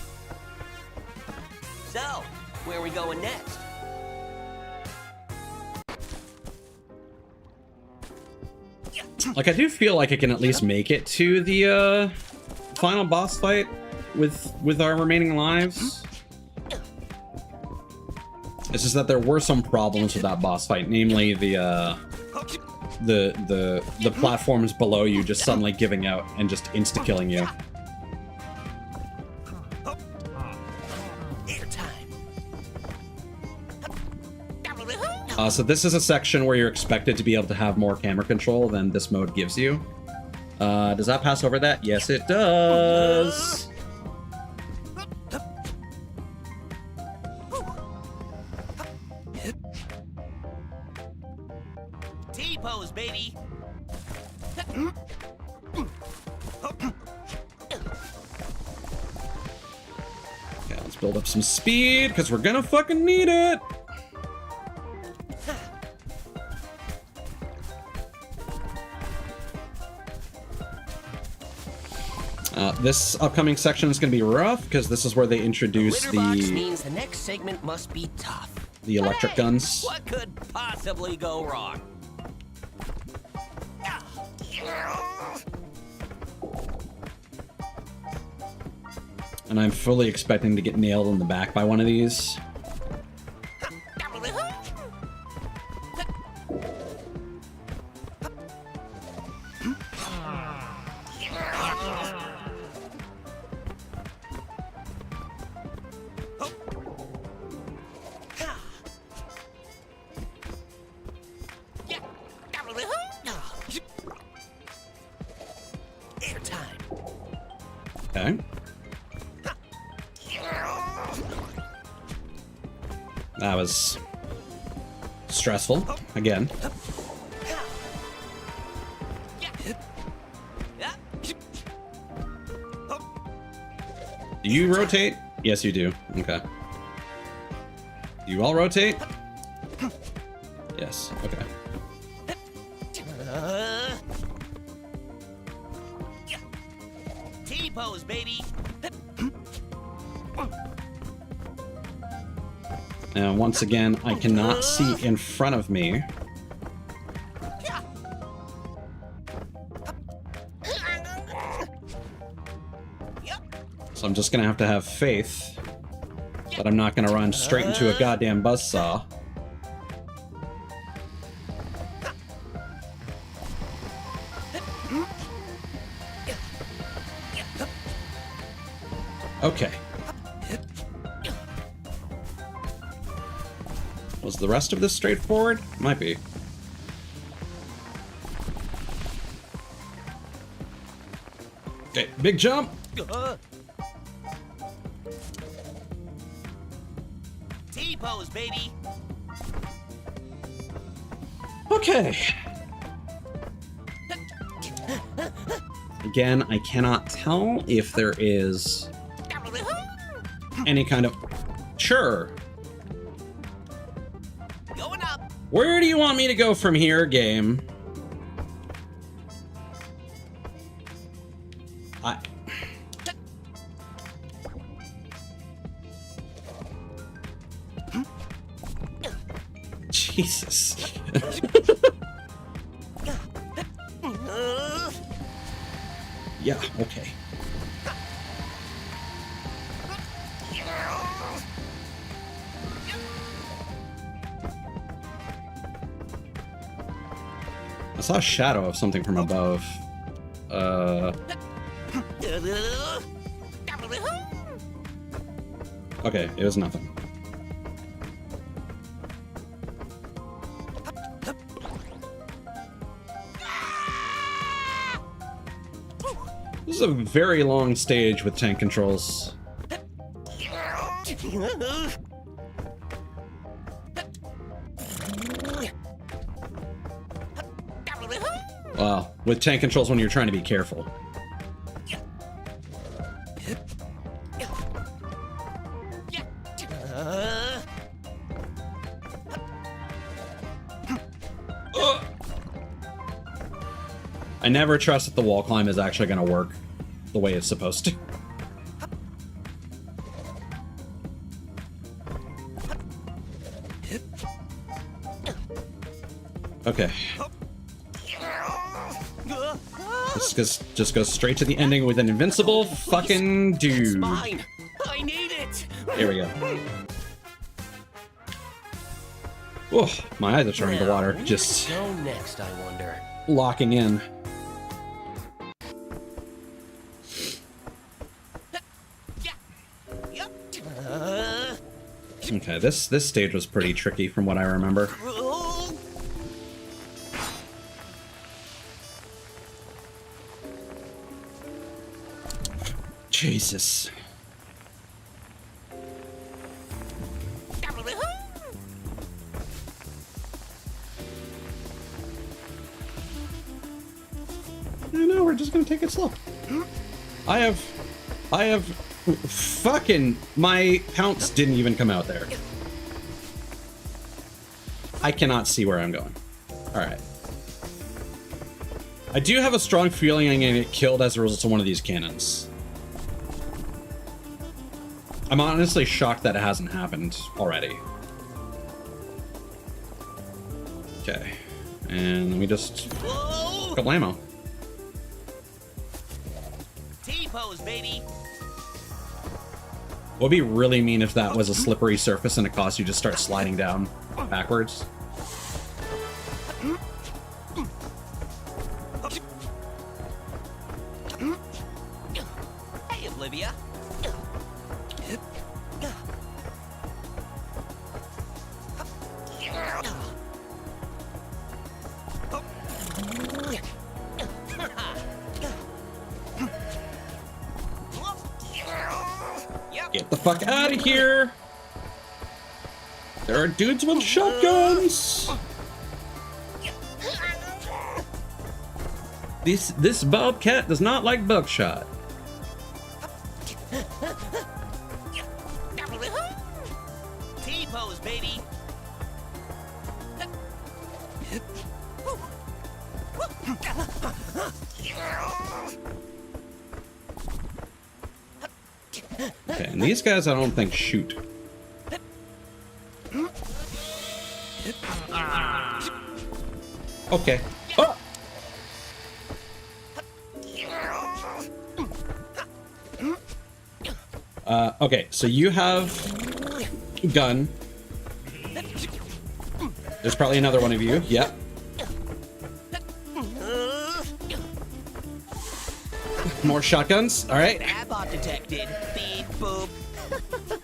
So, where are we going next? Like, I do feel like I can at least make it to the final boss fight with our remaining lives. It's just that there were some problems with that boss fight, namely the platforms below you just suddenly giving out and just insta-killing you. So this is a section where you're expected to be able to have more camera control than this mode gives you. Does that pass over that? Yes, it does. T-pose, baby. Okay, let's build up some speed because we're gonna fucking need it. This upcoming section is going to be rough because this is where they introduce Glitterbox means the next segment must be tough. the electric guns. What could possibly go wrong? And I'm fully expecting to get nailed in the back by one of these. Okay. That was stressful, again. Do you rotate? Yes, you do. Okay. You all rotate? Yes, okay. T-pose, baby. And once again, I cannot see in front of me. So I'm just gonna have to have faith that I'm not gonna run straight into a goddamn buzzsaw. Okay. Was the rest of this straightforward? Might be. Okay, big jump. T-pose, baby. Okay. Again, I cannot tell if there is any kind of... Sure. Going up. Where do you want me to go from here, game? Jesus. Yeah, okay. I saw a shadow of something from above. Okay, it was nothing. This is a very long stage with tank controls. Wow, with tank controls when you're trying to be careful. I never trust that the wall climb is actually going to work the way it's supposed to. Okay. Just go straight to the ending with an invincible fucking dude. Mine. I need it. Here we go. Oh, my eyes are turning to water. Just Go next, I wonder. locking in. Okay, this stage was pretty tricky from what I remember. Jesus. No, we're just gonna take it slow. I have fucking, my pounce didn't even come out there. I cannot see where I'm going. Alright. I do have a strong feeling I'm gonna get killed as a result of one of these cannons. I'm honestly shocked that it hasn't happened already. Okay. And let me just... Kablamo. T-pose, baby. Would be really mean if that was a slippery surface and it caused you to start sliding down backwards. Hey, Olivia. Get the fuck out of here! There are dudes with shotguns! This bobcat does not like buckshot. T-pose, baby. Okay, and these guys I don't think shoot. Okay. Oh! Okay, so you have gun. There's probably another one of you. Yep. More shotguns. All right. Abbot detected. Beep boop.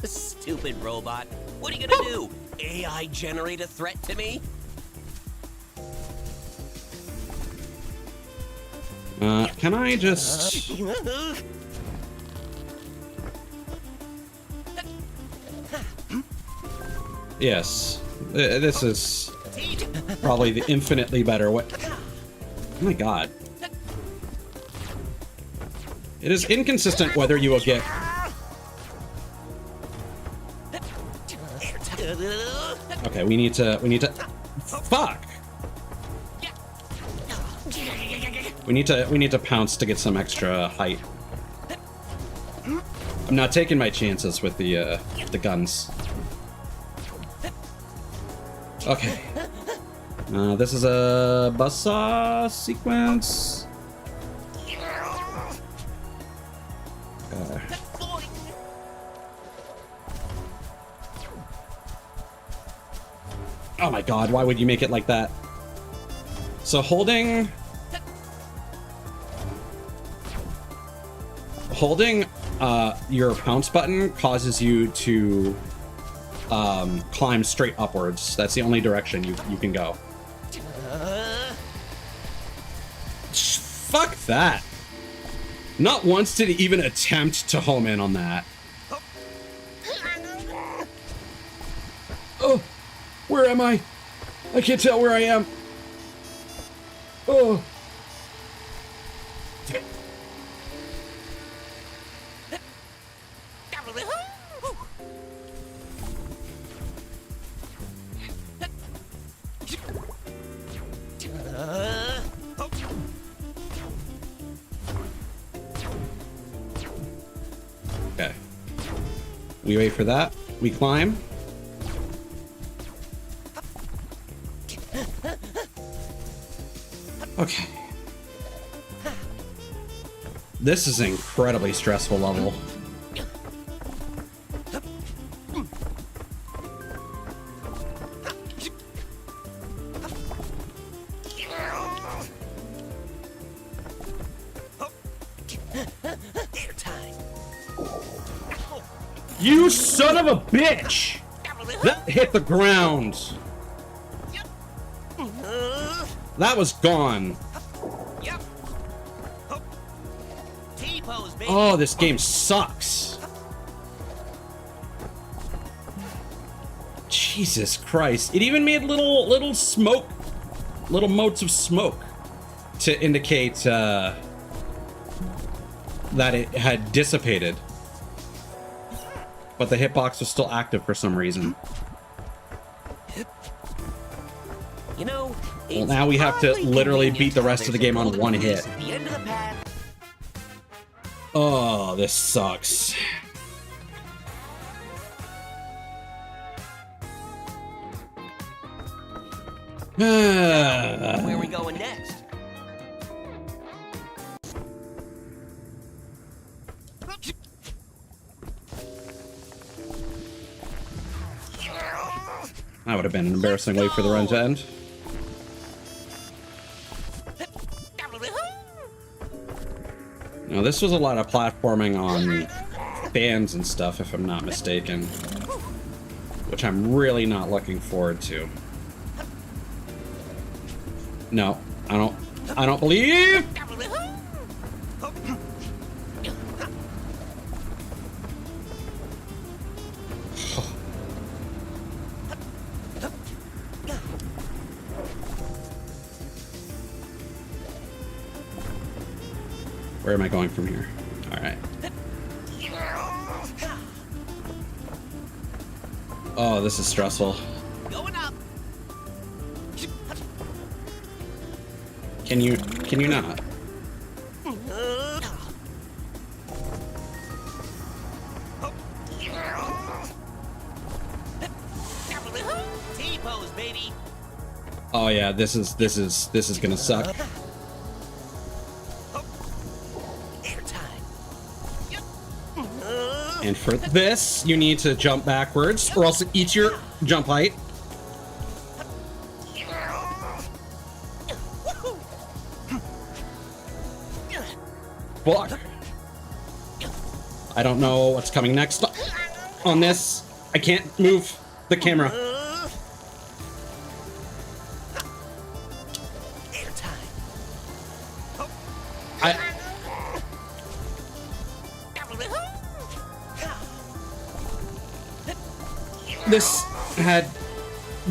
Stupid robot. What are you gonna do? AI generate a threat to me? Can I just... Yes. This is probably the infinitely better way. Oh my god. It is inconsistent whether you will get... Okay, we need to... Fuck! We need to pounce to get some extra height. I'm not taking my chances with the guns. Okay. This is a buzzsaw sequence. Oh my god, why would you make it like that? So holding your pounce button causes you to climb straight upwards. That's the only direction you can go. Fuck that. Not once did he even attempt to home in on that. Oh, where am I? I can't tell where I am. Oh. Okay. We wait for that. We climb. Okay. This is an incredibly stressful level. You son of a bitch! That hit the ground. That was gone. Oh, this game sucks. Jesus Christ. It even made little smoke, little motes of smoke to indicate that it had dissipated. But the hitbox was still active for some reason. You know, well, now we have to literally beat the rest of the game on one hit. Oh, this sucks. Where are we going next? That would have been an embarrassing way for the run to end. Now, this was a lot of platforming on fans and stuff, if I'm not mistaken. Which I'm really not looking forward to. No, I don't believe. Where am I going from here? All right. Oh, this is stressful. Going up. Can you not? T-pose, baby. Oh yeah, this is gonna suck. Airtime. And for this, you need to jump backwards, or else it eats your jump height. Fuck. I don't know what's coming next on this. I can't move the camera. This had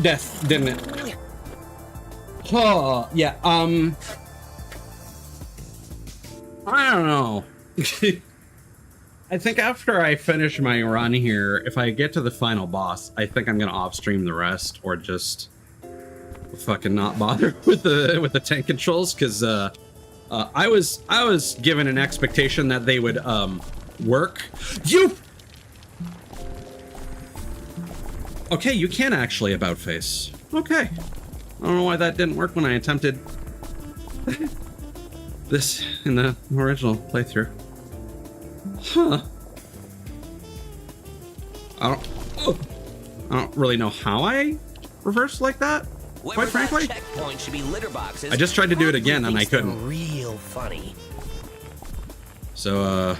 death, didn't it? Oh, yeah, I don't know. I think after I finish my run here, if I get to the final boss, I think I'm gonna off-stream the rest, or just fucking not bother with the tank controls, because I was given an expectation that they would work. Okay, you can actually about face. Okay. I don't know why that didn't work when I attempted this in the original playthrough. Huh. I don't really know how I reversed like that, quite frankly. Checkpoint should be litter boxes. I just tried to do it again and I couldn't. Real funny. So,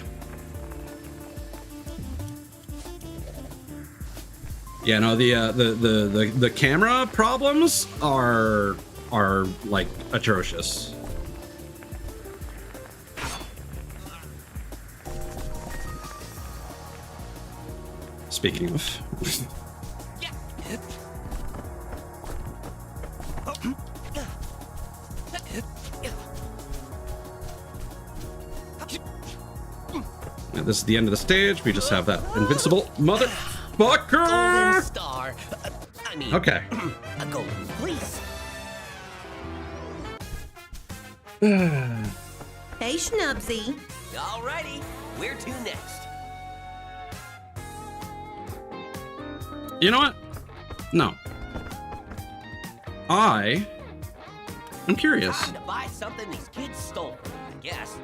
yeah, no, the camera problems are like atrocious. Speaking of. Now, this is the end of the stage. We just have that invincible motherfucker. Golden star. I mean, Okay. A golden fleece. Hey, Schnubsy. Alrighty, where to next? You know what? No. I'm curious. Time to buy something these kids stole, I guess.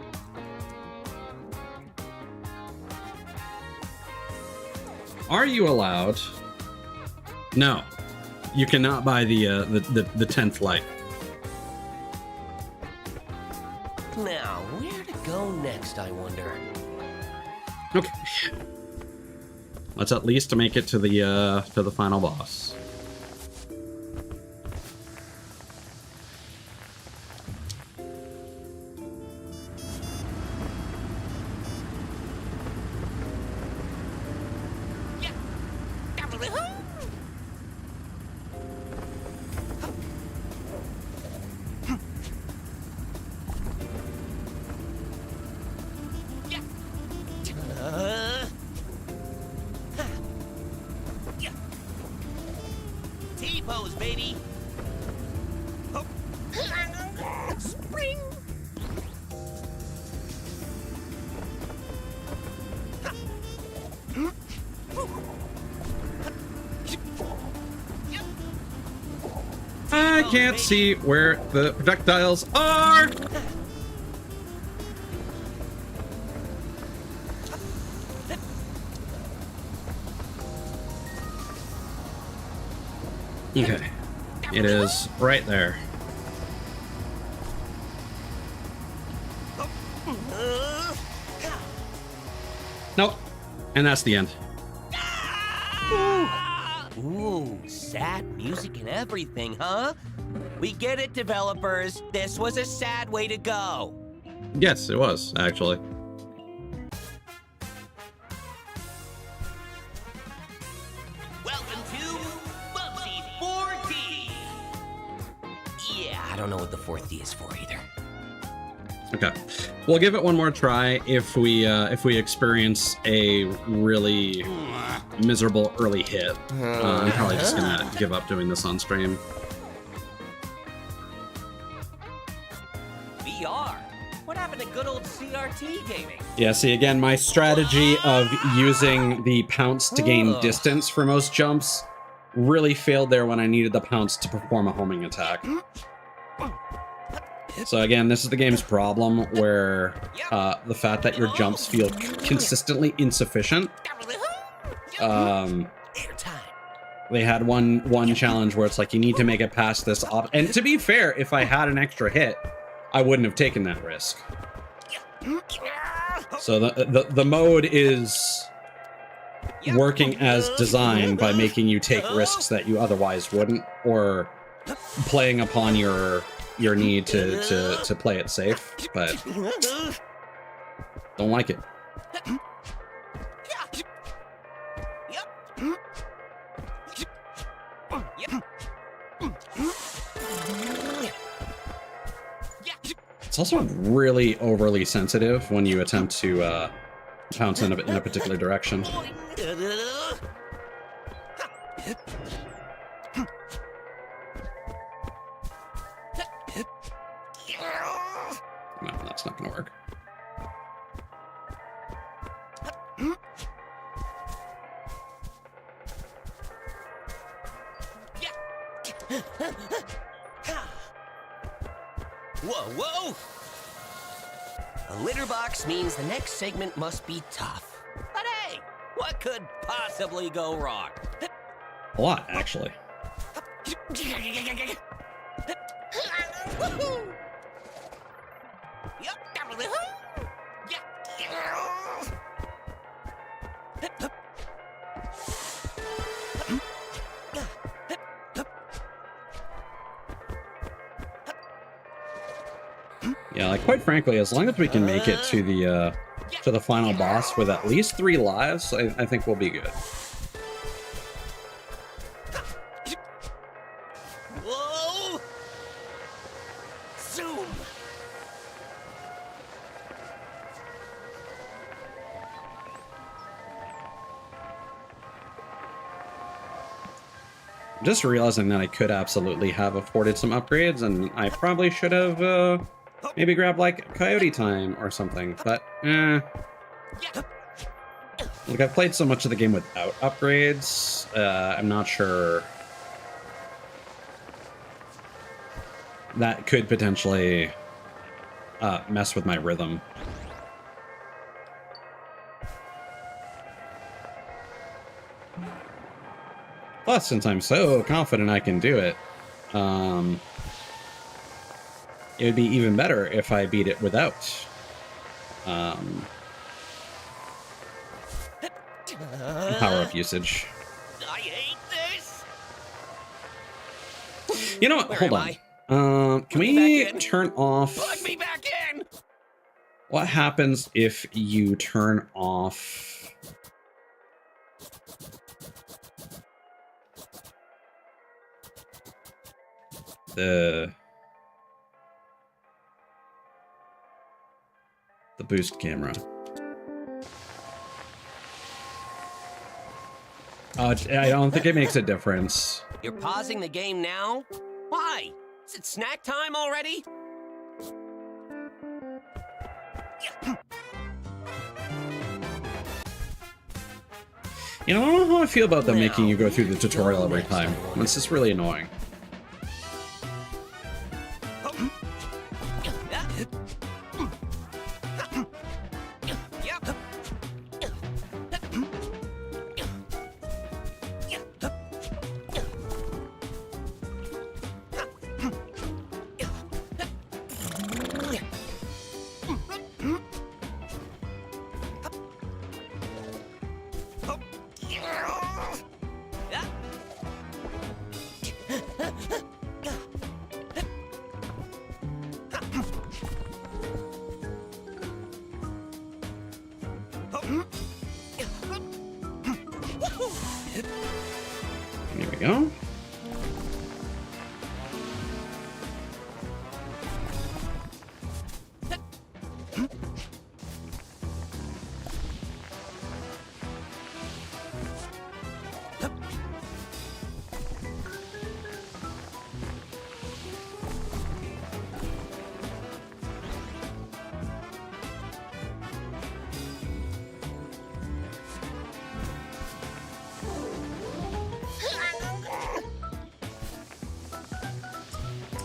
Are you allowed? No. You cannot buy the 10th light. Now, where to go next, I wonder? Okay. Let's at least make it to the final boss. T-pose, baby. Spring. I can't see where the projectiles are. Okay, it is right there. Nope, and that's the end. Ooh, sad music and everything, huh? We get it, developers. This was a sad way to go. Yes, it was, actually. Welcome to Bubsy 4D. Yeah, I don't know what the 4th D is for either. Okay, we'll give it one more try. If we experience a really miserable early hit, I'm probably just gonna give up doing this on stream. VR. What happened to good old CRT gaming? Yeah, see, again, my strategy of using the pounce to gain distance for most jumps really failed there when I needed the pounce to perform a homing attack. So again, this is the game's problem, where the fact that your jumps feel consistently insufficient. They had one challenge where it's like, you need to make it past this and to be fair, if I had an extra hit, I wouldn't have taken that risk. So the mode is working as designed by making you take risks that you otherwise wouldn't, or playing upon your need to play it safe, but don't like it. It's also really overly sensitive when you attempt to pounce in a particular direction. No, that's not gonna work. Whoa, whoa! A litter box means the next segment must be tough. But hey, what could possibly go wrong? A lot, actually. Yeah, like, quite frankly, as long as we can make it to the final boss with at least 3 lives, I think we'll be good. Whoa! Zoom! I'm just realizing that I could absolutely have afforded some upgrades, and I probably should have maybe grabbed like Coyote Time or something, but like, I've played so much of the game without upgrades, I'm not sure that could potentially mess with my rhythm. Plus, since I'm so confident I can do it, it would be even better if I beat it without power-up usage. I hate this. You know what? Where Hold am on. Can we turn off... Plug me back in. What happens if you turn off... the boost camera? I don't think it makes a difference. You're pausing the game now? Why? Is it snack time already? You know, I don't know how I feel about them making you go through the tutorial every time. It's just really annoying. Here we go.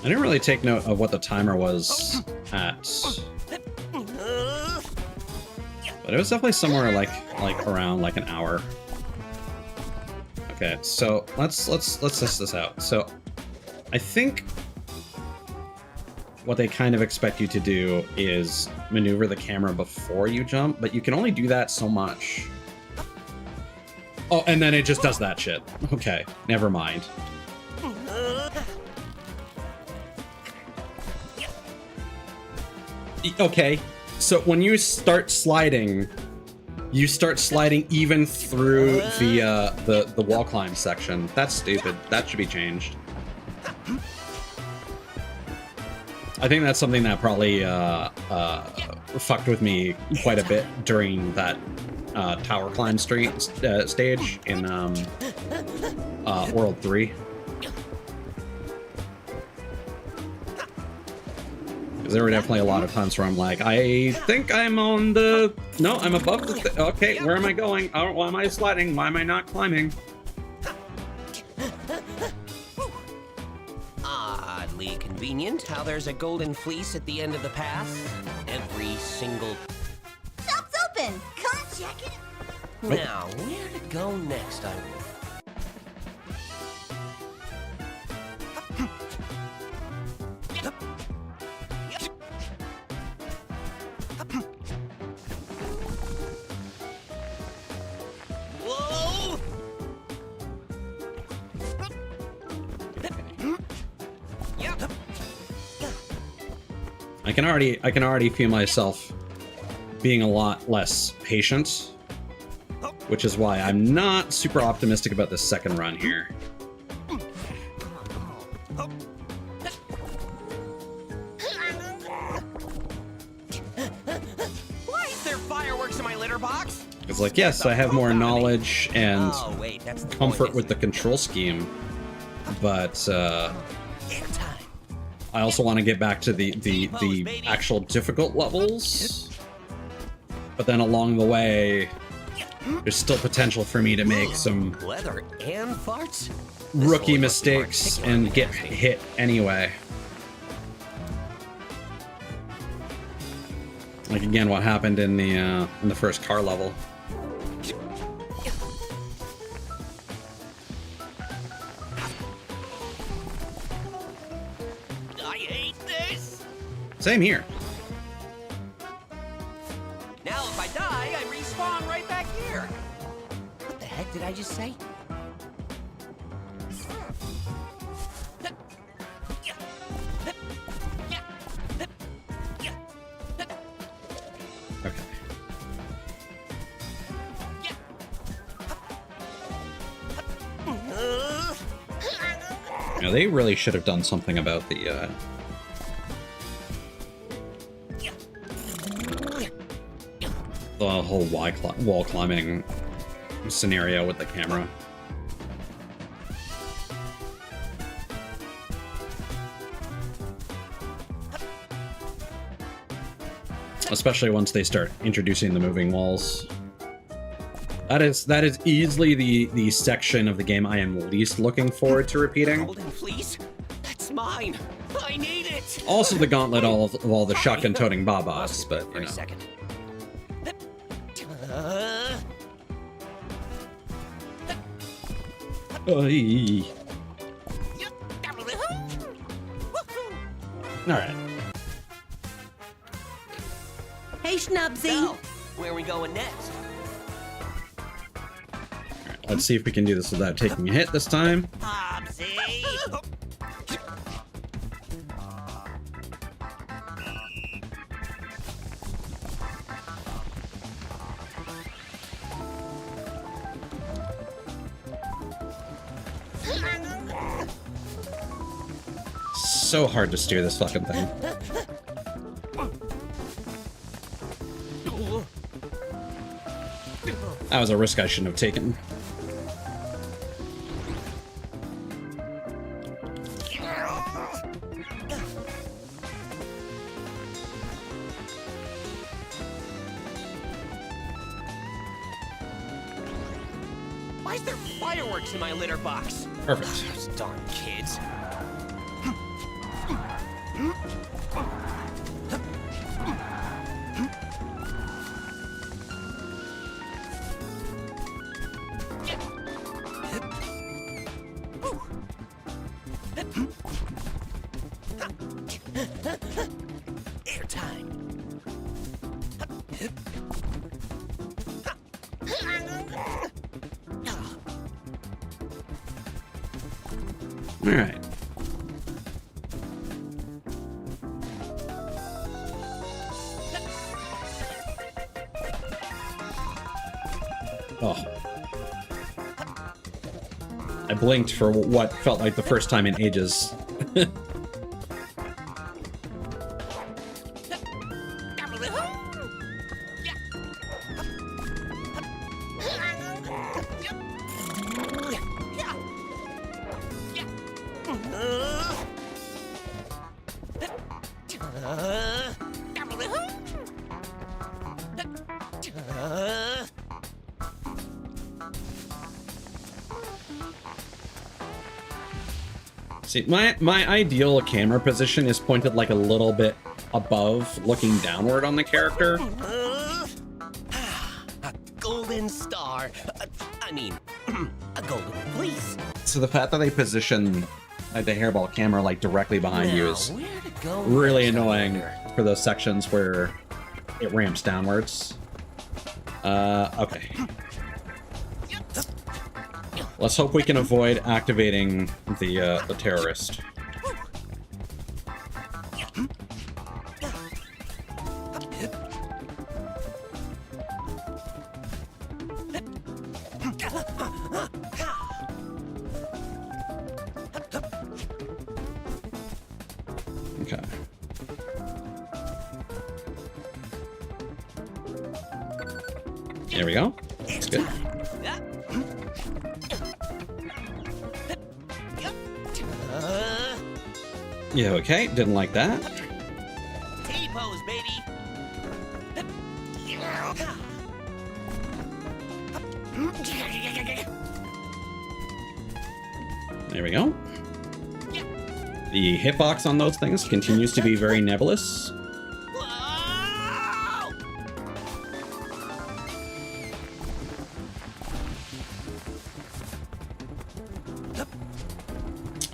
I didn't really take note of what the timer was at, but it was definitely somewhere like around like an hour. Okay, so let's test this out. So I think what they kind of expect you to do is maneuver the camera before you jump, but you can only do that so much. Oh, and then it just does that shit. Okay, never mind. Okay, so when you start sliding even through the wall climb section. That's stupid. That should be changed. I think that's something that probably fucked with me quite a bit during that tower climb stage in World 3. Because there were definitely a lot of times where I'm like, I think I'm on the... No, I'm above the... Okay, where am I going? Oh, why am I sliding? Why am I not climbing? Oddly convenient how there's a golden fleece at the end of the path. Every single... Shop's open. Come check it. Now, where to go next, I wonder. Whoa! I can already feel myself being a lot less patient, which is why I'm not super optimistic about this second run here. Why is there fireworks in my litter box? It's like, yes, I have more knowledge and Oh, wait, that's the comfort point, with the control scheme, but Airtime. I also want to get back to the actual difficult levels. But then along the way, there's still potential for me to make some Leather and farts? rookie mistakes and get hit anyway. Like again, what happened in the first car level. I hate this! Same here. Now if I die, I respawn right back here. What the heck did I just say? Okay. Now they really should have done something about the whole wall climbing scenario with the camera. Especially once they start introducing the moving walls. That is easily the section of the game I am least looking forward to repeating. Golden fleece? That's mine! I need it! Also the gauntlet of all the shotgun-toting babas, but For you a know. second. Oy. All right. Hey, Schnubsy. So, where are we going next? Let's see if we can do this without taking a hit this time. Bubsy! So hard to steer this fucking thing. That was a risk I shouldn't have taken. Why is there fireworks in my litter box? Perfect. Those darn kids. Airtime. All right. Oh. I blinked for what felt like the first time in ages. See, my ideal camera position is pointed like a little bit above, looking downward on the character. A golden star. I mean, a golden fleece. So the fact that they position the hairball camera like directly behind you is Now, where to go really next, I annoying wonder? for those sections where it ramps downwards. Okay. Let's hope we can avoid activating the terrorist. Okay. There we go. That's good. Yeah, okay. Didn't like that. T-pose, baby. There we go. The hitbox on those things continues to be very nebulous. Whoa!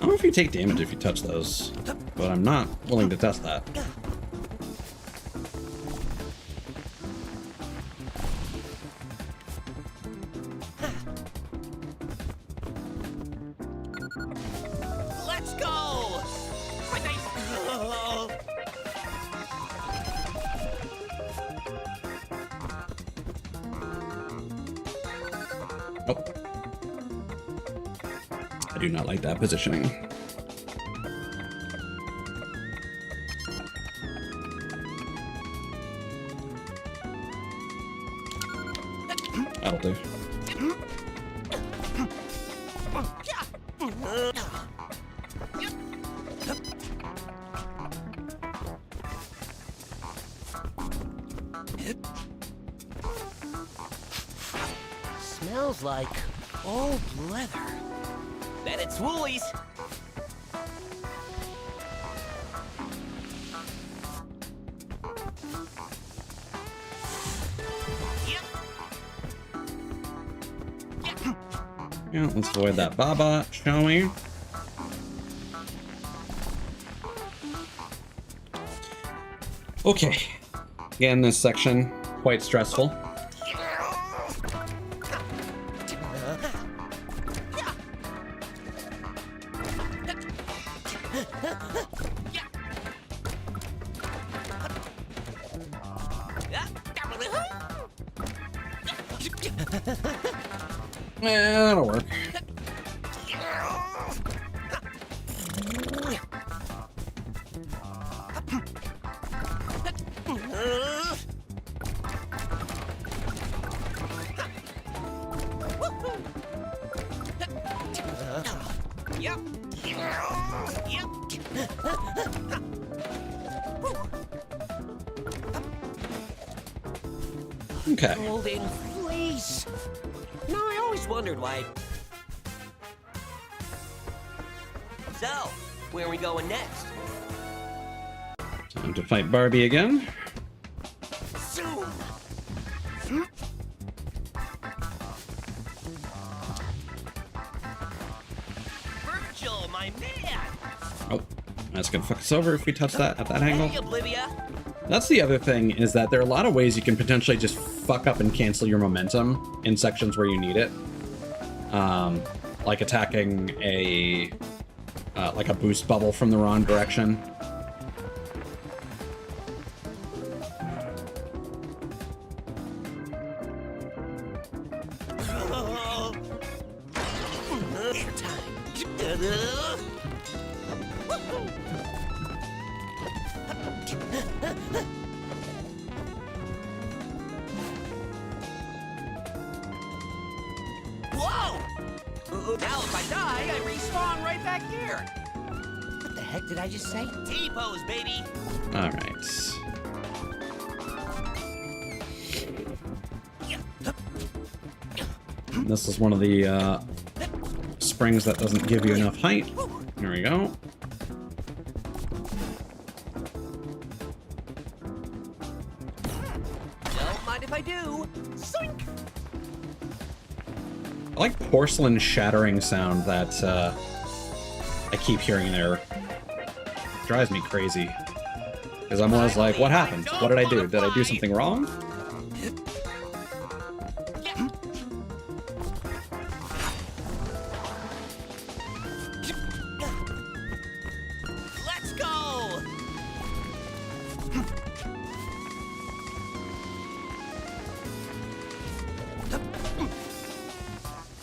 I don't know if you take damage if you touch those, but I'm not willing to test that. Let's go! My face. Oh. Oh. I do not like that positioning. That'll do. Smells like old leather. Bet it's Woolies. Yeah, let's avoid that Baba, shall we? Okay. Again, this section, quite stressful. That'll work. Yep. Yep. Okay. Golden fleece. No, I always wondered why. So, where are we going next? Time to fight Barbie again. Zoom. Virgil, my man. Oh, that's gonna fuck us over if we touch that at that angle. Hey, Oblivia. That's the other thing, is that there are a lot of ways you can potentially just fuck up and cancel your momentum in sections where you need it. Like attacking like a boost bubble from the wrong direction. Whoa! Now if I die, I respawn right back here. What the heck did I just say? T-pose, baby. All right. This is one of the springs that doesn't give you enough height. There we go. Don't mind if I do. Zoink! I like porcelain shattering sound that I keep hearing there. Drives me crazy. Because I'm always like, what happened? What did I do? Did I do something wrong? Let's go!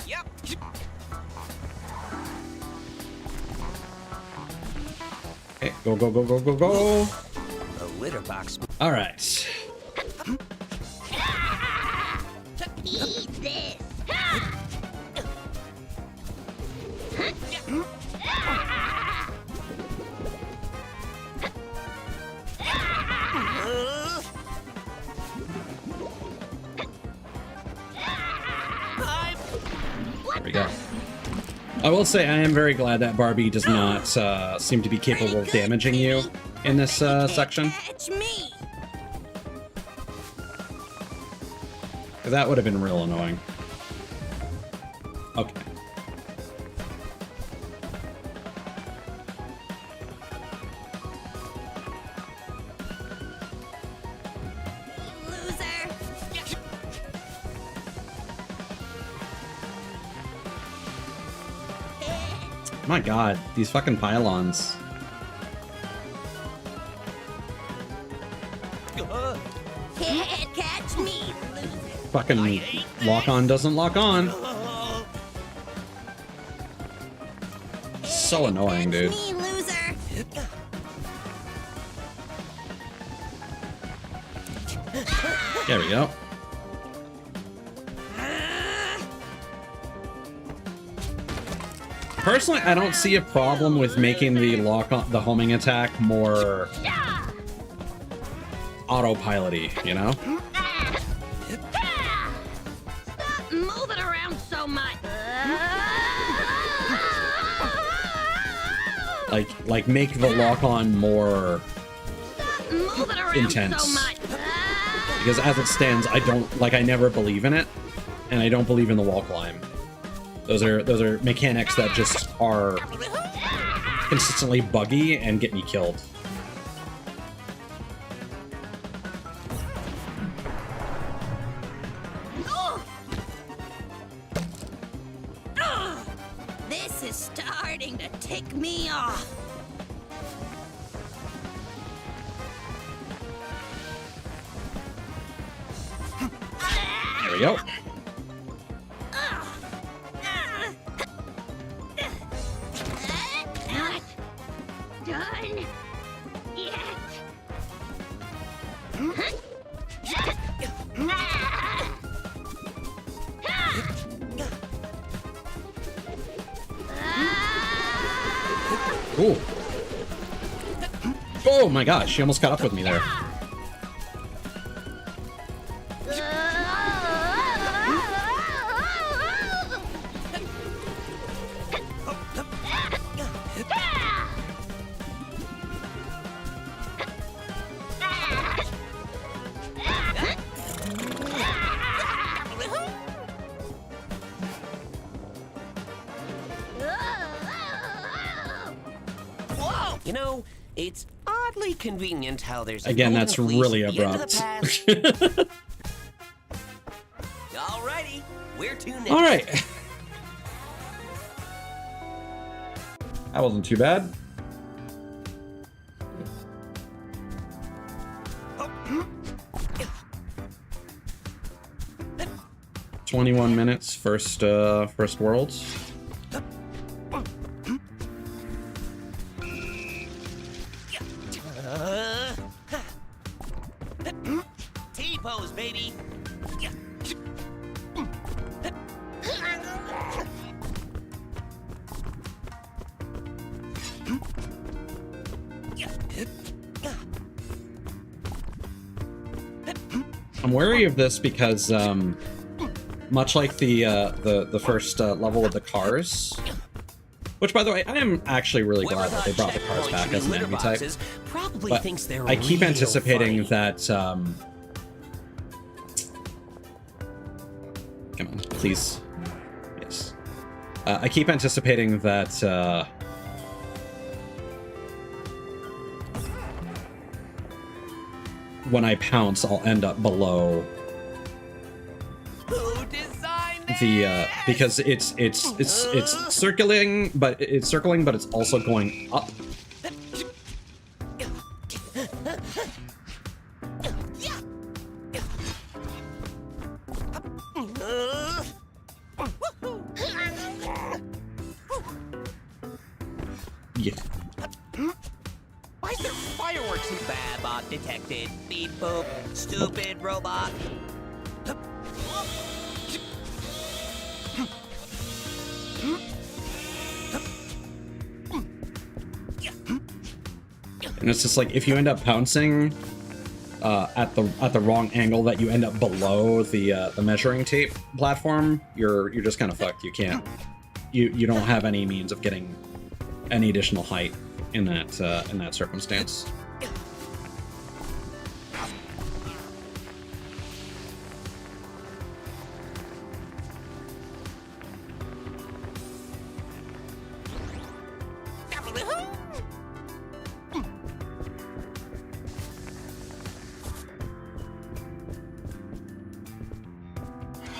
Yep. Okay, go, go, go, go, go, go. A litter box. All right. Eat this. There we go. I will say I am very glad that Barbie does not seem to be capable of damaging you in this section. Catch me. That would have been real annoying. Okay. Loser. My god, these fucking pylons. Can't catch me, loser. Fucking lock on doesn't lock on. So annoying, dude. Me, loser. There we go. Personally, I don't see a problem with making the lock on the homing attack more autopilot-y, you know? Stop moving around so much. Like make the lock on more, Stop moving around intense. so much. because as it stands, I never believe in it, and I don't believe in the wall climb. Those are mechanics that just are consistently buggy and get me killed. This is starting to tick me off. There we go. Not done yet. Ooh. Oh my gosh, she almost caught up with me there. You know, it's oddly convenient how there's a Again, golden that's fleece really at the end of the abrupt. path. Alrighty, where to next? All right. That wasn't too bad. Oh. 21 minutes, first worlds. T-pose, baby. I'm wary of this because, much like the first level with the cars, which, by the way, I am actually really glad that they brought the cars back as an enemy type. Probably But thinks they're I keep real anticipating funny. that. Come on, please. Yes. I keep anticipating that. When I pounce, I'll end up below Who designed the because it's circling, but it's also going up. Yeah. Why is there fireworks in Babot detected? Beep boop. Stupid robot. And it's just like if you end up pouncing at the wrong angle, that you end up below the measuring tape platform, you're just kind of fucked. You can't. You don't have any means of getting any additional height in that circumstance.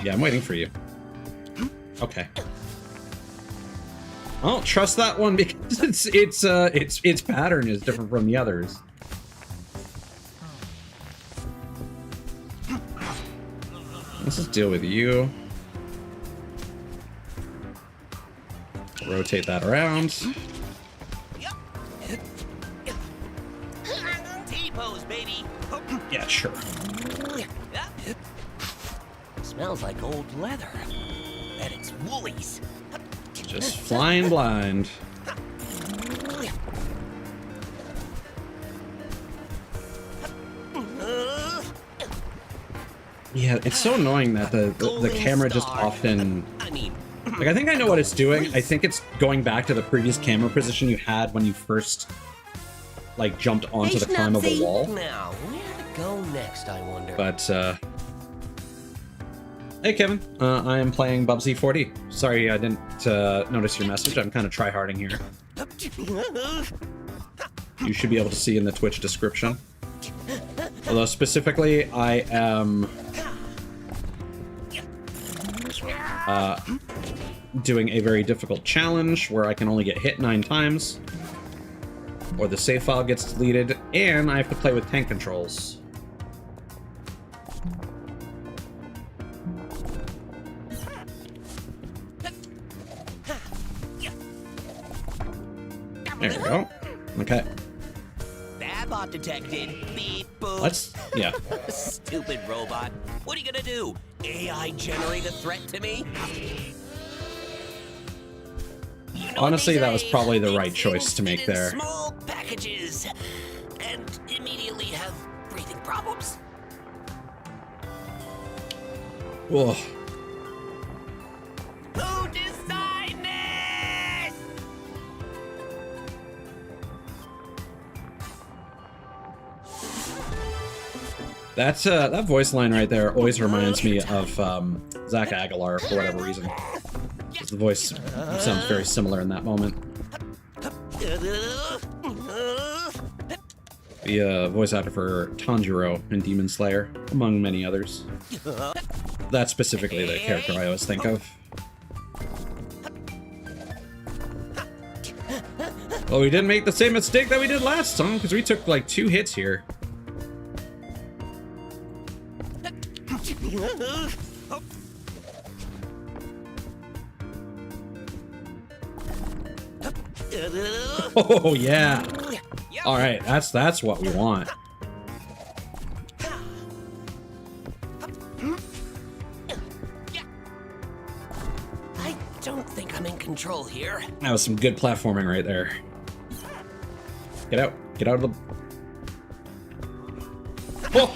Yeah, I'm waiting for you. Okay. I don't trust that one because its pattern is different from the others. Let's just deal with you. Rotate that around. T-pose, baby. Yeah, sure. Smells like old leather. And it's woolies. Just flying blind. Yeah, it's so annoying that the camera just often... I mean, Like, I think I know what it's doing. I think it's going back to the previous camera position you had when you first, like, jumped onto the climbable wall. now, where to go next, I wonder? But, hey, Kevin. I am playing Bubsy 4D. Sorry I didn't notice your message. I'm kind of tryharding here. You should be able to see in the Twitch description. Although, specifically, I am... doing a very difficult challenge where I can only get hit 9 times, or the save file gets deleted, and I have to play with tank controls. There we go. Okay. Babot detected. Beep boop. Let's... yeah. Stupid robot. What are you gonna do? AI generate a threat to me? You know Honestly, what they that was say, probably the big right choice things to make fit in there. Small packages, and immediately have breathing problems. Whoa. Who designed this? That's that voice line right there always reminds me of Zach Aguilar for whatever reason. The voice sounds very similar in that moment. the voice actor for Tanjiro in Demon Slayer, among many others. That's specifically the character I always think of. Well, we didn't make the same mistake that we did last time, because we took like 2 hits here. Oh yeah. All right, that's what we want. I don't think I'm in control here. That was some good platforming right there. Get out of the. Oh.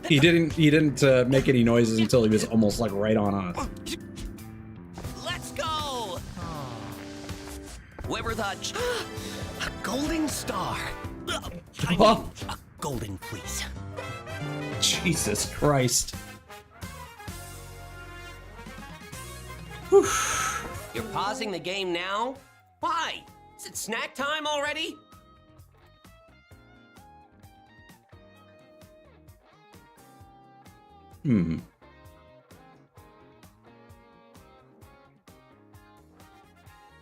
He didn't make any noises until he was almost like right on us. Let's go! Whoever thought a golden star. I mean, Oh. a golden fleece. Jesus Christ. You're pausing the game now? Why? Is it snack time already?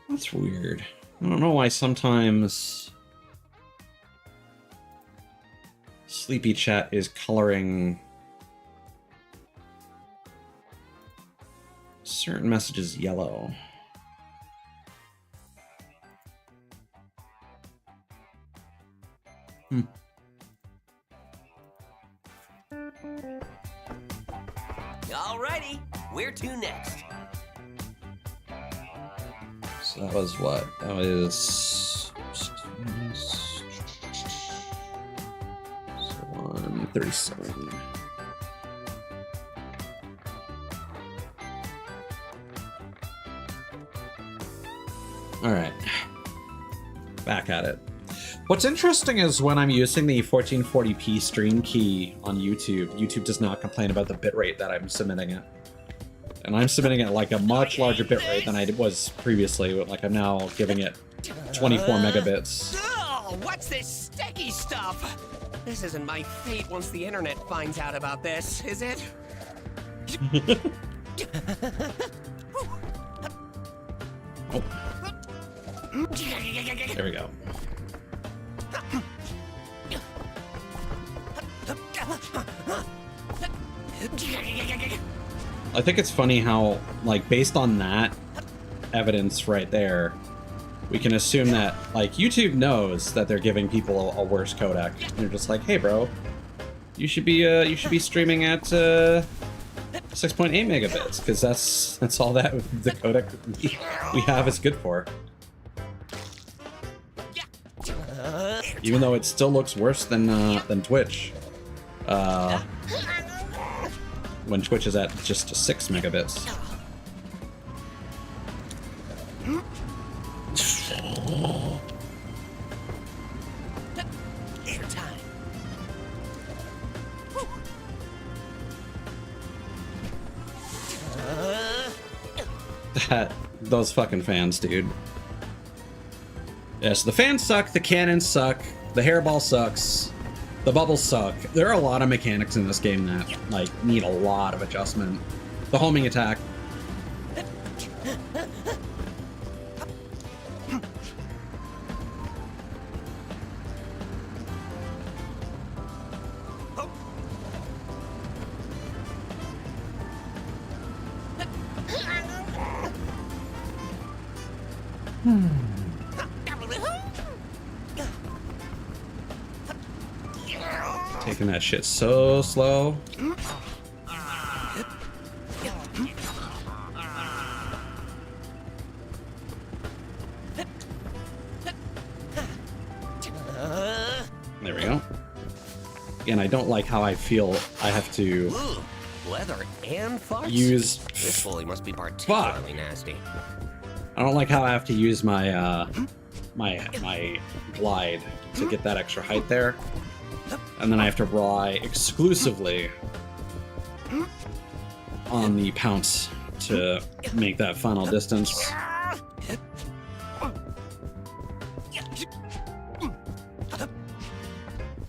That's weird. I don't know why sometimes Sleepy Chat is coloring certain messages yellow. Alrighty, where to next? So that was what? That was 137. All right, back at it. What's interesting is when I'm using the 1440p stream key on YouTube, YouTube does not complain about the bitrate that I'm submitting it. And I'm submitting it like a much larger bitrate than I was previously. Like I'm now giving it 24 megabits. Oh, what's this sticky stuff? This isn't my fate once the internet finds out about this, is it? Oh. There we go. I think it's funny how, like, based on that evidence right there, we can assume that, like, YouTube knows that they're giving people a worse codec. And they're just like, hey, bro, you should be streaming at 6.8 megabits, because that's all that the codec we have is good for. Even though it still looks worse than Twitch. When Twitch is at just 6 megabits. Airtime. Those fucking fans, dude. Yes, the fans suck, the cannons suck, the hairball sucks, the bubbles suck. There are a lot of mechanics in this game that, like, need a lot of adjustment. The homing attack. Taking that shit so slow. There we go. Again, I don't like how I feel I have to Ooh, leather and farts? use. This bully must be particularly nasty. I don't like how I have to use my my glide to get that extra height there, and then I have to rely exclusively on the pounce to make that final distance.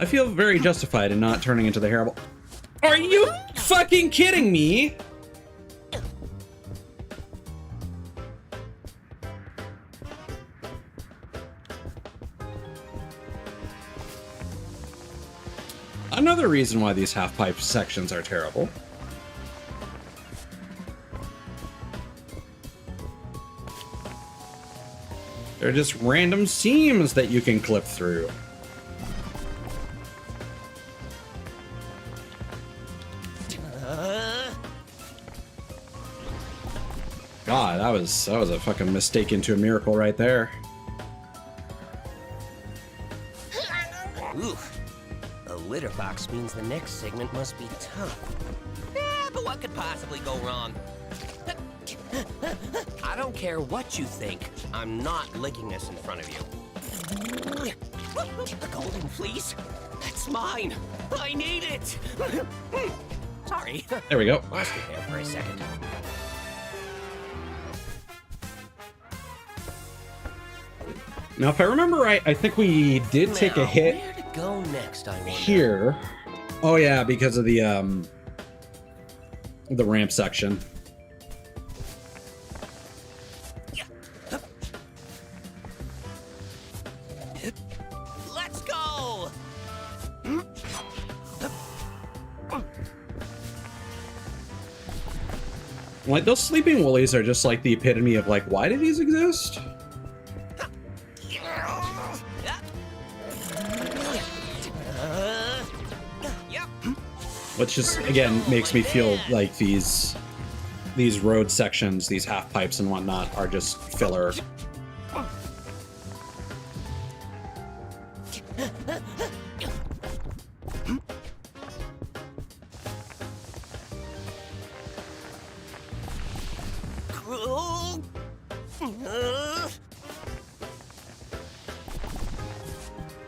I feel very justified in not turning into the hairball. Are you fucking kidding me? Another reason why these half-pipe sections are terrible. They're just random seams that you can clip through. God, that was a fucking mistake into a miracle right there. Oof. A litter box means the next segment must be tough. But what could possibly go wrong? I don't care what you think. I'm not licking this in front of you. A golden fleece? That's mine. I need it. Sorry. There we go. Lost it there for a second. Now, if I remember right, I think we did take a hit Where to go next, I wonder? here. Oh yeah, because of the ramp section. Let's go. Like, those sleeping woolies are just like the epitome of like, why do these exist? Which just, again, makes me feel like these road sections, these half pipes and whatnot, are just filler.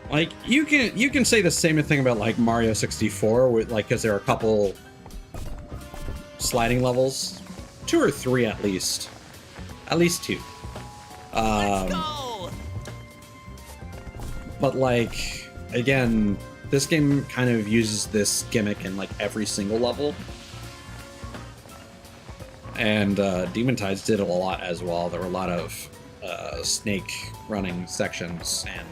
Like, you can say the same thing about like Mario 64 with like, because there are a couple sliding levels, 2 or 3 at least 2. Let's go. But like, again, this game kind of uses this gimmick in like every single level, and Demon Tides did it a lot as well. There were a lot of snake running sections, and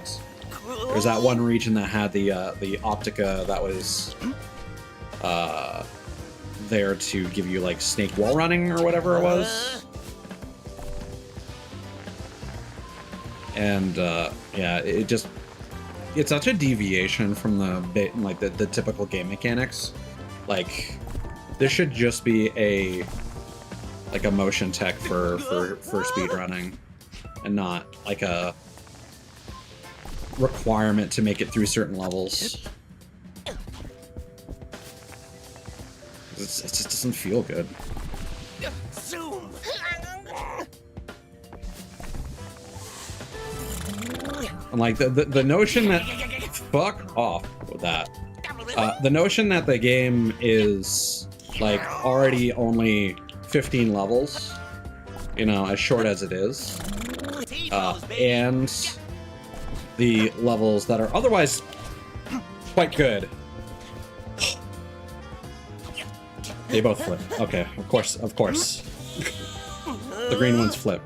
there's that one region that had the Optica that was there to give you like snake wall running or whatever it was. And yeah, it's such a deviation from the typical game mechanics. Like, this should just be a motion tech for speed running, and not like a requirement to make it through certain levels. It just doesn't feel good. Zoom. And like the notion that fuck off with that. The notion that the game is like already only 15 levels, you know, as short as it is, and the levels that are otherwise quite good. They both flip. Okay, of course. The green ones flip.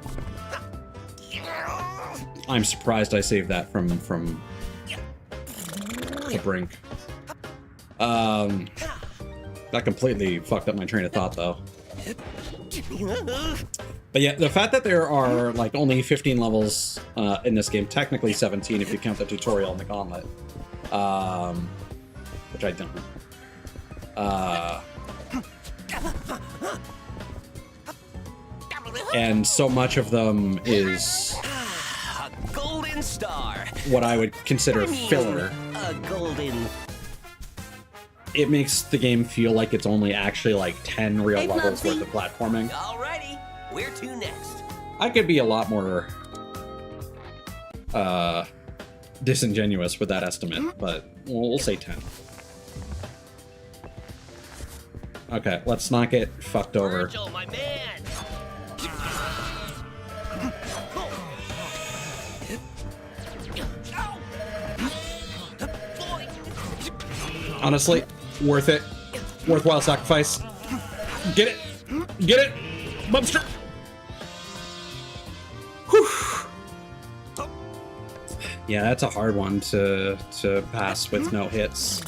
I'm surprised I saved that from the brink. That completely fucked up my train of thought, though. But yeah, the fact that there are like only 15 levels in this game, technically 17 if you count the tutorial and the gauntlet, which I don't. And so much of them is A golden star. what I would consider filler. A golden. It makes the game feel like it's only actually like 10 real Hey, levels Bubsy. worth of platforming. Alrighty, where to next? I could be a lot more disingenuous with that estimate, but we'll say 10. Okay, let's not get fucked over. Virgil, my man. Honestly, worth it. Worthwhile sacrifice. Get it. Get it. Bubster. Whew. Yeah, that's a hard one to pass with no hits.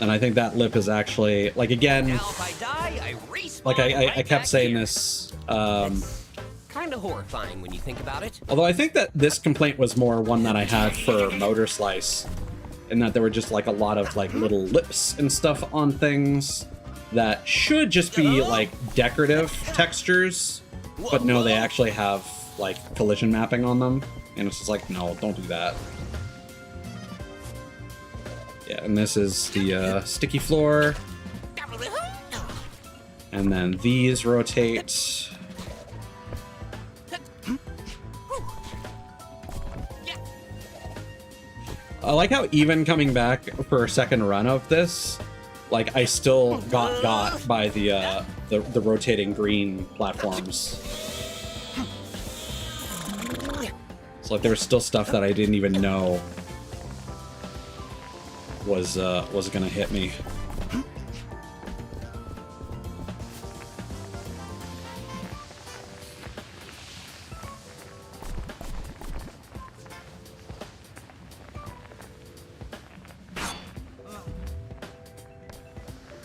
And I think that lip is actually, like, again, Now if I die, I respawn like I right kept back saying here. this, Kind of horrifying when you think about it. although I think that this complaint was more one that I had for Motor Slice, in that there were just like a lot of like little lips and stuff on things that should just be like decorative textures, but no, they actually have like collision mapping on them, and it's just like, no, don't do that. Yeah, and this is the sticky floor, and then these rotate. I like how even coming back for a second run of this, like I still got by the rotating green platforms. It's like there was still stuff that I didn't even know was gonna hit me.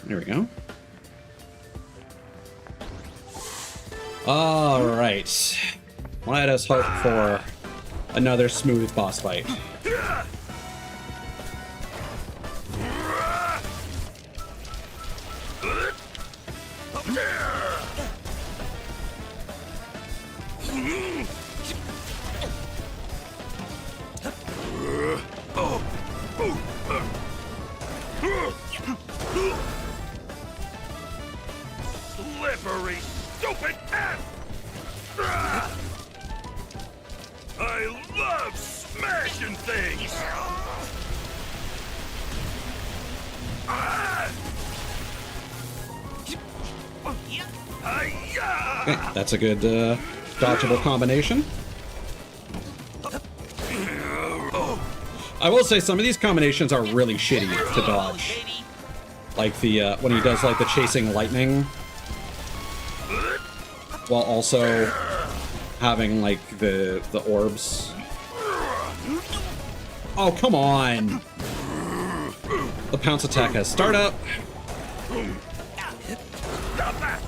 There we go. All right. Let us hope for another smooth boss fight. Slippery, stupid cat! I love smashing things! Okay, that's a good dodgeable combination. I will say some of these combinations are really shitty to dodge. Like the when he does like the chasing lightning, while also having like the orbs. Oh, come on! The pounce attack has startup. Stop that!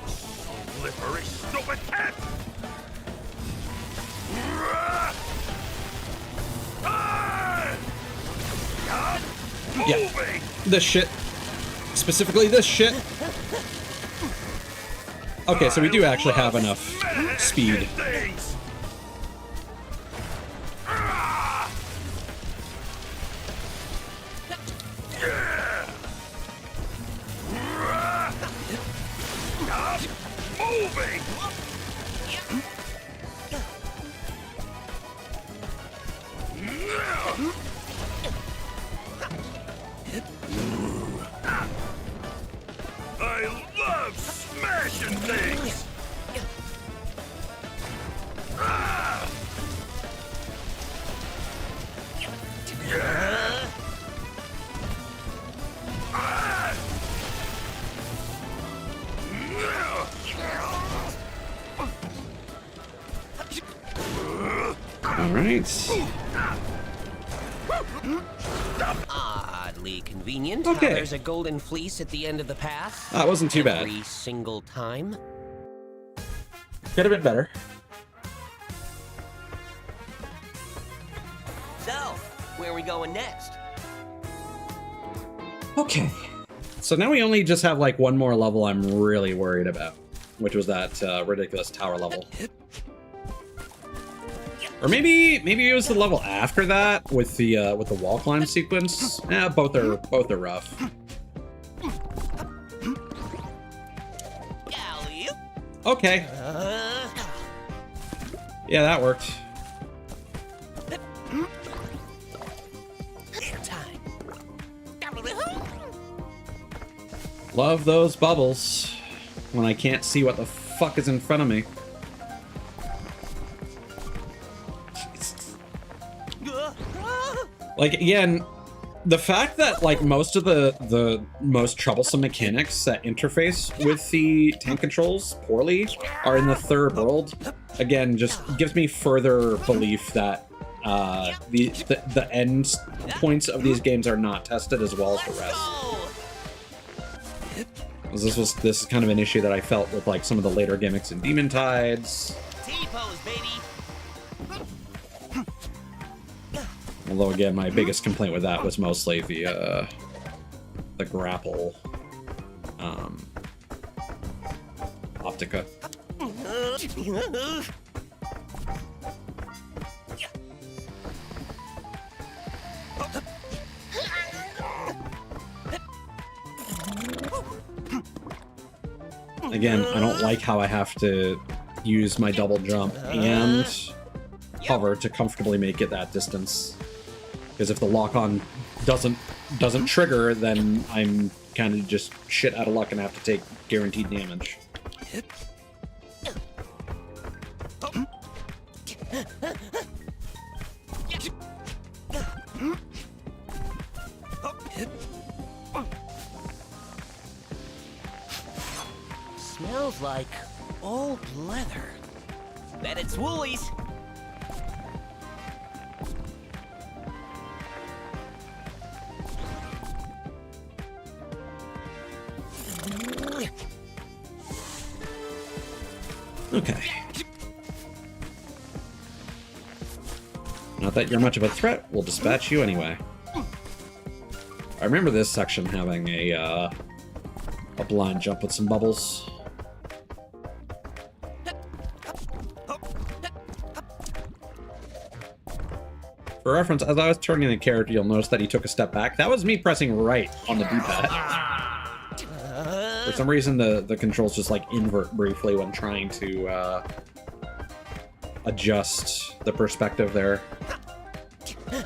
Slippery, stupid cat! Yeah, Moving! this shit. Specifically this shit. Okay, so we do actually have enough speed. Things. Stop moving! I love smashing things! All right. Oddly convenient. Okay. How there's a golden fleece at the end of the path. That wasn't too bad. Every single time. Could have been better. So, where are we going next? Okay. So now we only just have like one more level I'm really worried about, which was that ridiculous tower level. Or maybe it was the level after that with the wall climb sequence. Yeah, both are rough. Alley-oop. Okay. Yeah, that worked. Time. Love those bubbles. when I can't see what the fuck is in front of me. Jesus. Like, again, the fact that, like, most of the most troublesome mechanics that interface with the tank controls poorly are in the third world, again, just gives me further belief that the end points of these games are not tested as well as the rest. This is kind of an issue that I felt with, like, some of the later gimmicks in Demon Tides. T-pose, baby. Although, again, my biggest complaint with that was mostly the grapple optica. Again, I don't like how I have to use my double jump and hover to comfortably make it that distance. Because if the lock-on doesn't trigger, then I'm kind of just shit out of luck and have to take guaranteed damage. Smells like old leather. Bet it's Woolies. Okay. Not that you're much of a threat, we'll dispatch you anyway. I remember this section having a blind jump with some bubbles. For reference, as I was turning the character, you'll notice that he took a step back. That was me pressing right on the D-pad. For some reason, the controls just, like, invert briefly when trying to adjust the perspective there. Going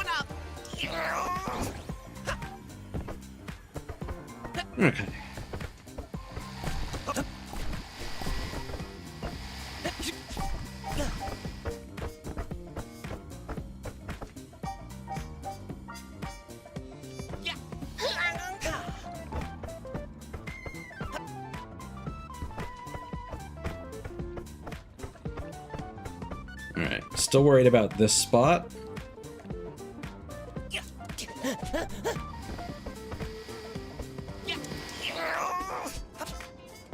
up. Okay. Alright, still worried about this spot.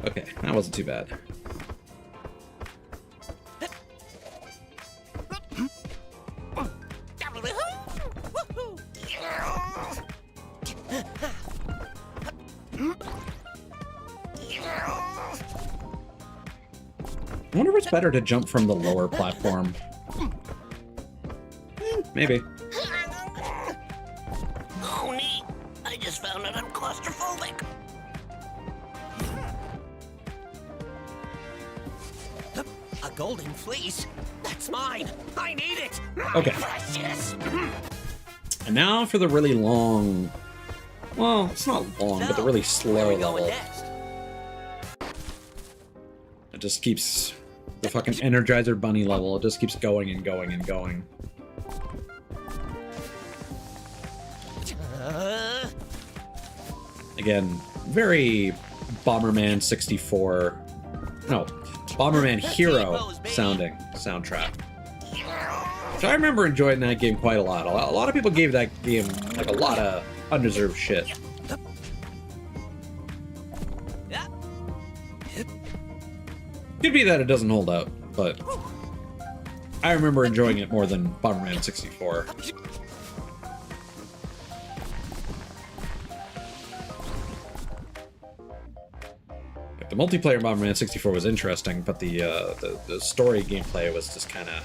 Okay, that wasn't too bad. I wonder if it's better to jump from the lower platform. Maybe. Oh, neat. I just found out I'm claustrophobic. A golden fleece? That's mine. I need it. Okay. Precious. And now for the really long... Well, it's not long, but the really Where slow are we going level. next? It just keeps... The fucking Energizer Bunny level, it just keeps going and going and going. Again, very Bomberman 64... No, Bomberman Hero sounding soundtrack. So I remember enjoying that game quite a lot. A lot of people gave that game, like, a lot of undeserved shit. Could be that it doesn't hold up, but I remember enjoying it more than Bomberman 64. The multiplayer Bomberman 64 was interesting, but the story gameplay was just kind of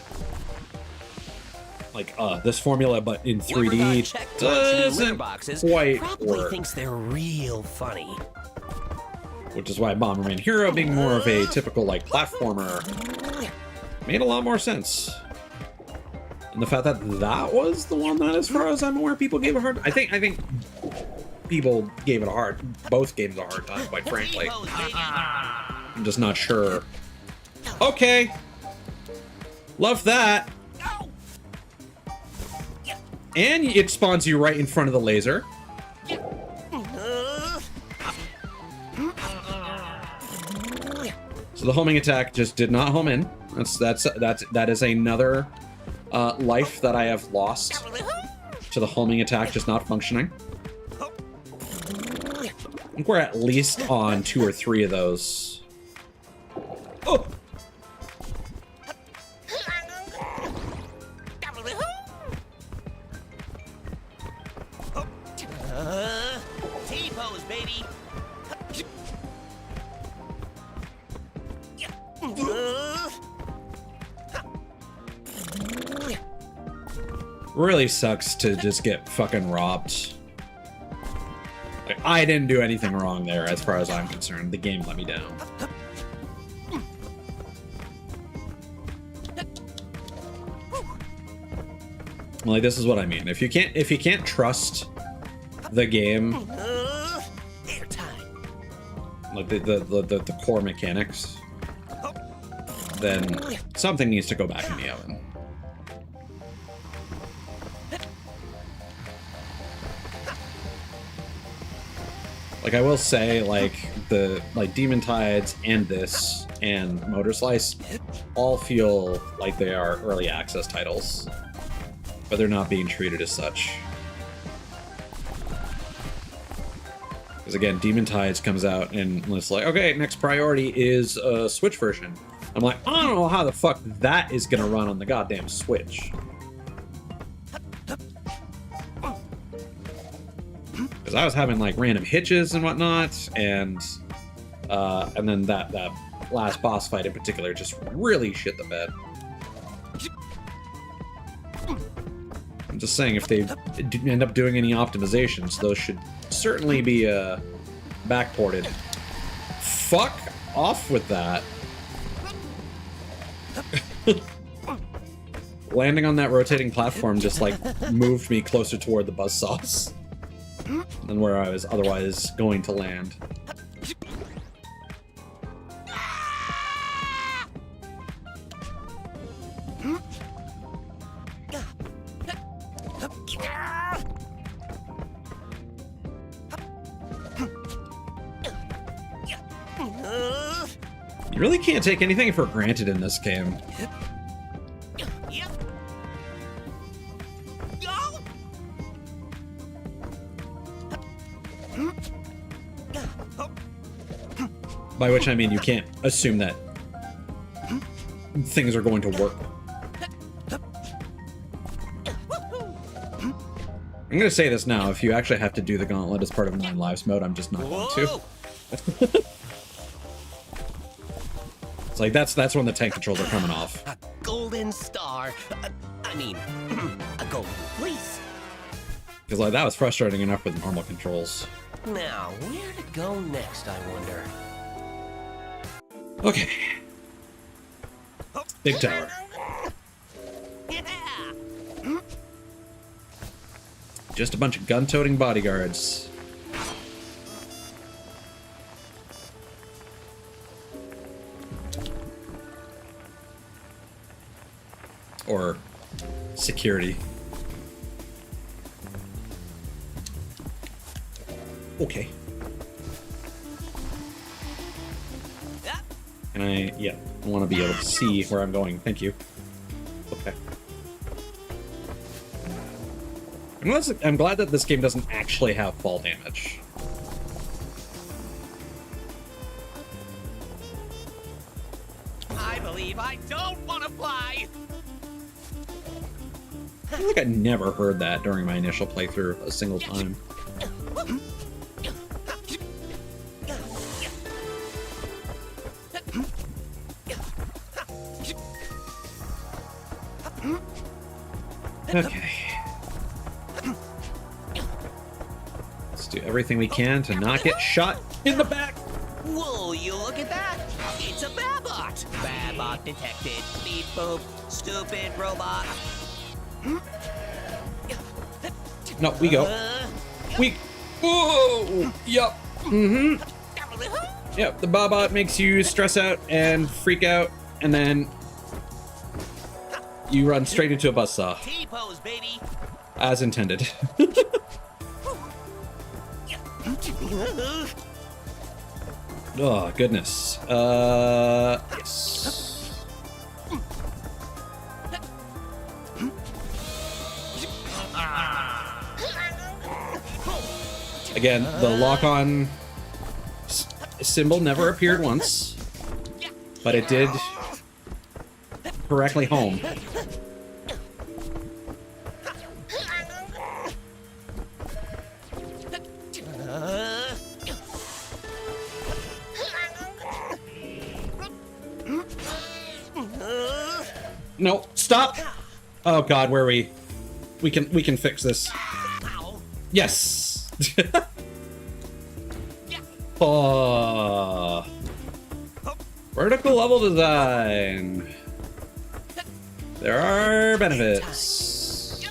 like this formula, but in 3D doesn't quite Probably work. thinks they're real funny. Which is why Bomberman Hero, being more of a typical, like, platformer, made a lot more sense. And the fact that that was the one that, as far as I'm aware, people gave a hard... I think people gave it both games a hard time, quite frankly. T-pose, baby. I'm just not sure. Okay. Love that. And it spawns you right in front of the laser. So the homing attack just did not home in. That is another life that I have lost to the homing attack just not functioning. I think we're at least on 2 or 3 of those. Oh! T-pose, baby. Really sucks to just get fucking robbed. Like, I didn't do anything wrong there as far as I'm concerned. The game let me down. Like, this is what I mean. If you can't trust the game, Airtime. like the core mechanics, then something needs to go back in the oven. Like, I will say, like Demon Tides and this and Motor Slice all feel like they are early access titles, but they're not being treated as such. Because again, Demon Tides comes out and it's like, okay, next priority is a Switch version. I'm like, I don't know how the fuck that is gonna run on the goddamn Switch. Because I was having like random hitches and whatnot, and then that last boss fight in particular just really shit the bed. I'm just saying, if they end up doing any optimizations, those should certainly be backported. Fuck off with that. Landing on that rotating platform just like moved me closer toward the buzzsaws than where I was otherwise going to land. You really can't take anything for granted in this game. By which I mean you can't assume that things are going to work. I'm gonna say this now, if you actually have to do the gauntlet as part of 9 Lives mode, I'm just not going to. It's like, that's when the tank controls are coming off. A golden star. I mean, a golden fleece. Because like, that was frustrating enough with normal controls. Now, where to go next, I wonder? Okay. Big tower. Yeah. Just a bunch of gun-toting bodyguards. Or security. Okay. And I want to be able to see where I'm going. Thank you. Okay. I'm glad that this game doesn't actually have fall damage. I believe I don't want to fly. I feel like I never heard that during my initial playthrough a single time. Okay. Let's do everything we can to not get shot in the back. Whoa, you look at that. It's a Babot. Babot detected. Beep boop. Stupid robot. No, we go. We Whoa! Yup. Mm-hmm. Yep, the Bobot makes you stress out and freak out, and then you run straight into a buzzsaw. T-pose, baby. As intended. Oh, goodness. Yes. Again, the lock-on symbol never appeared once, but it did correctly home. No, stop! Oh God, where are we? We can fix this. Yes. Oh. Vertical level design. There are benefits.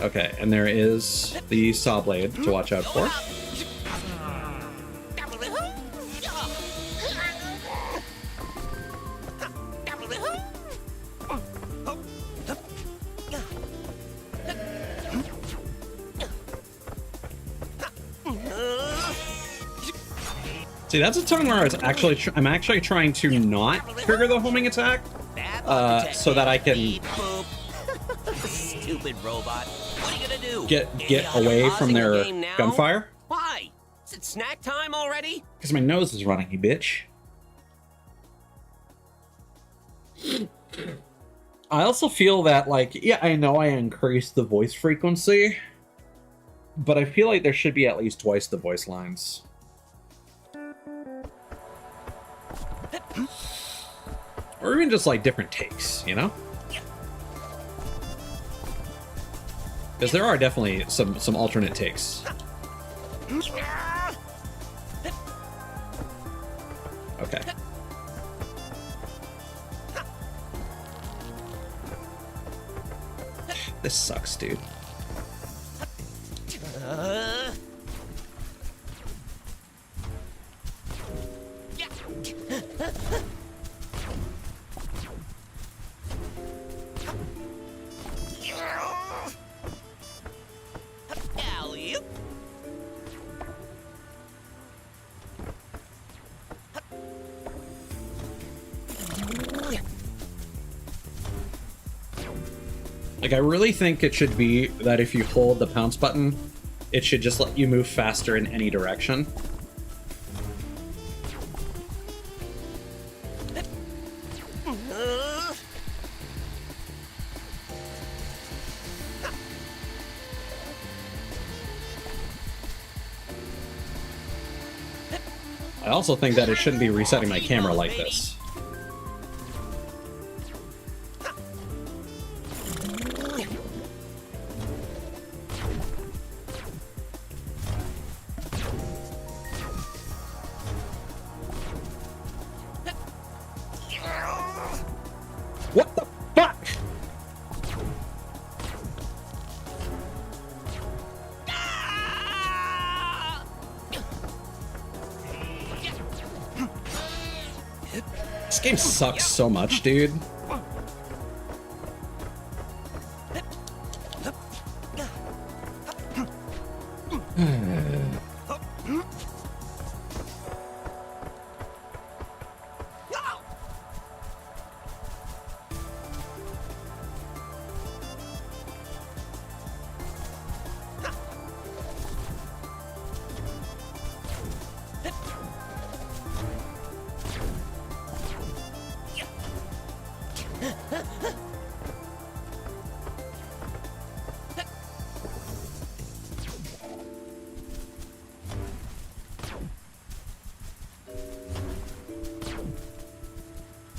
Okay, and there is the saw blade to watch out for. See, that's a time where I was actually I'm actually trying to not trigger the homing attack, so that I can Stupid robot. What are you gonna do? get away from their gunfire. Why? Is it snack time already? Because my nose is running, you bitch. I also feel that, like, yeah, I know I increased the voice frequency, but I feel like there should be at least twice the voice lines. Or even just, like, different takes, you know? Because there are definitely some alternate takes. Okay. This sucks, dude. Alley-oop. Like, I really think it should be that if you hold the pounce button, it should just let you move faster in any direction. I also think that it shouldn't be resetting my camera like this. What the fuck? This game sucks so much, dude.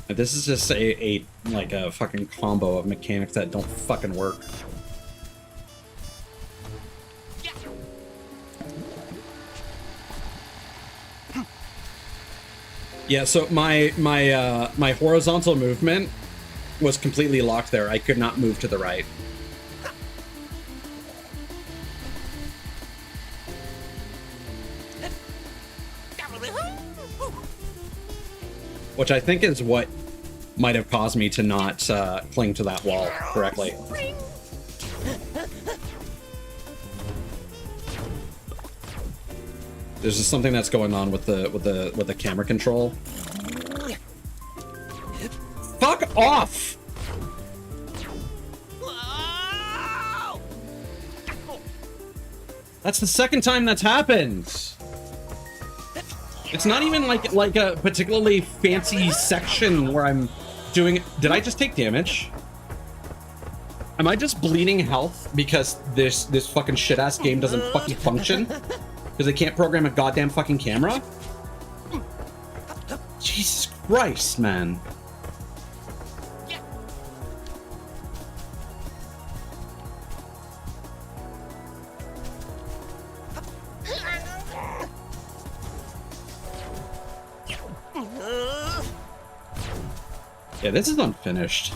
This is just a like a fucking combo of mechanics that don't fucking work. Yeah, so my horizontal movement was completely locked there. I could not move to the right. Which I think is what might have caused me to not cling to that wall correctly. There's just something that's going on with the camera control. Fuck off! That's the second time that's happened. It's not even like a particularly fancy section where I'm doing. Did I just take damage? Am I just bleeding health because this fucking shit ass game doesn't fucking function? Because they can't program a goddamn fucking camera? Jesus Christ, man. Yeah, this is unfinished.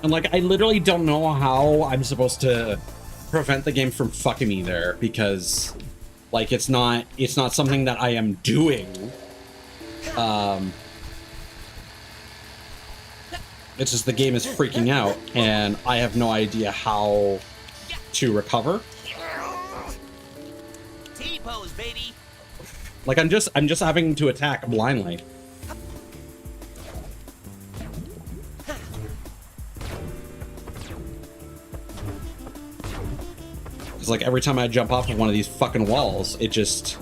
And like, I literally don't know how I'm supposed to prevent the game from fucking me there, because like it's not something that I am doing. It's just the game is freaking out, and I have no idea how to recover. T-pose, baby. Like I'm just having to attack blindly. It's like every time I jump off of one of these fucking walls, it just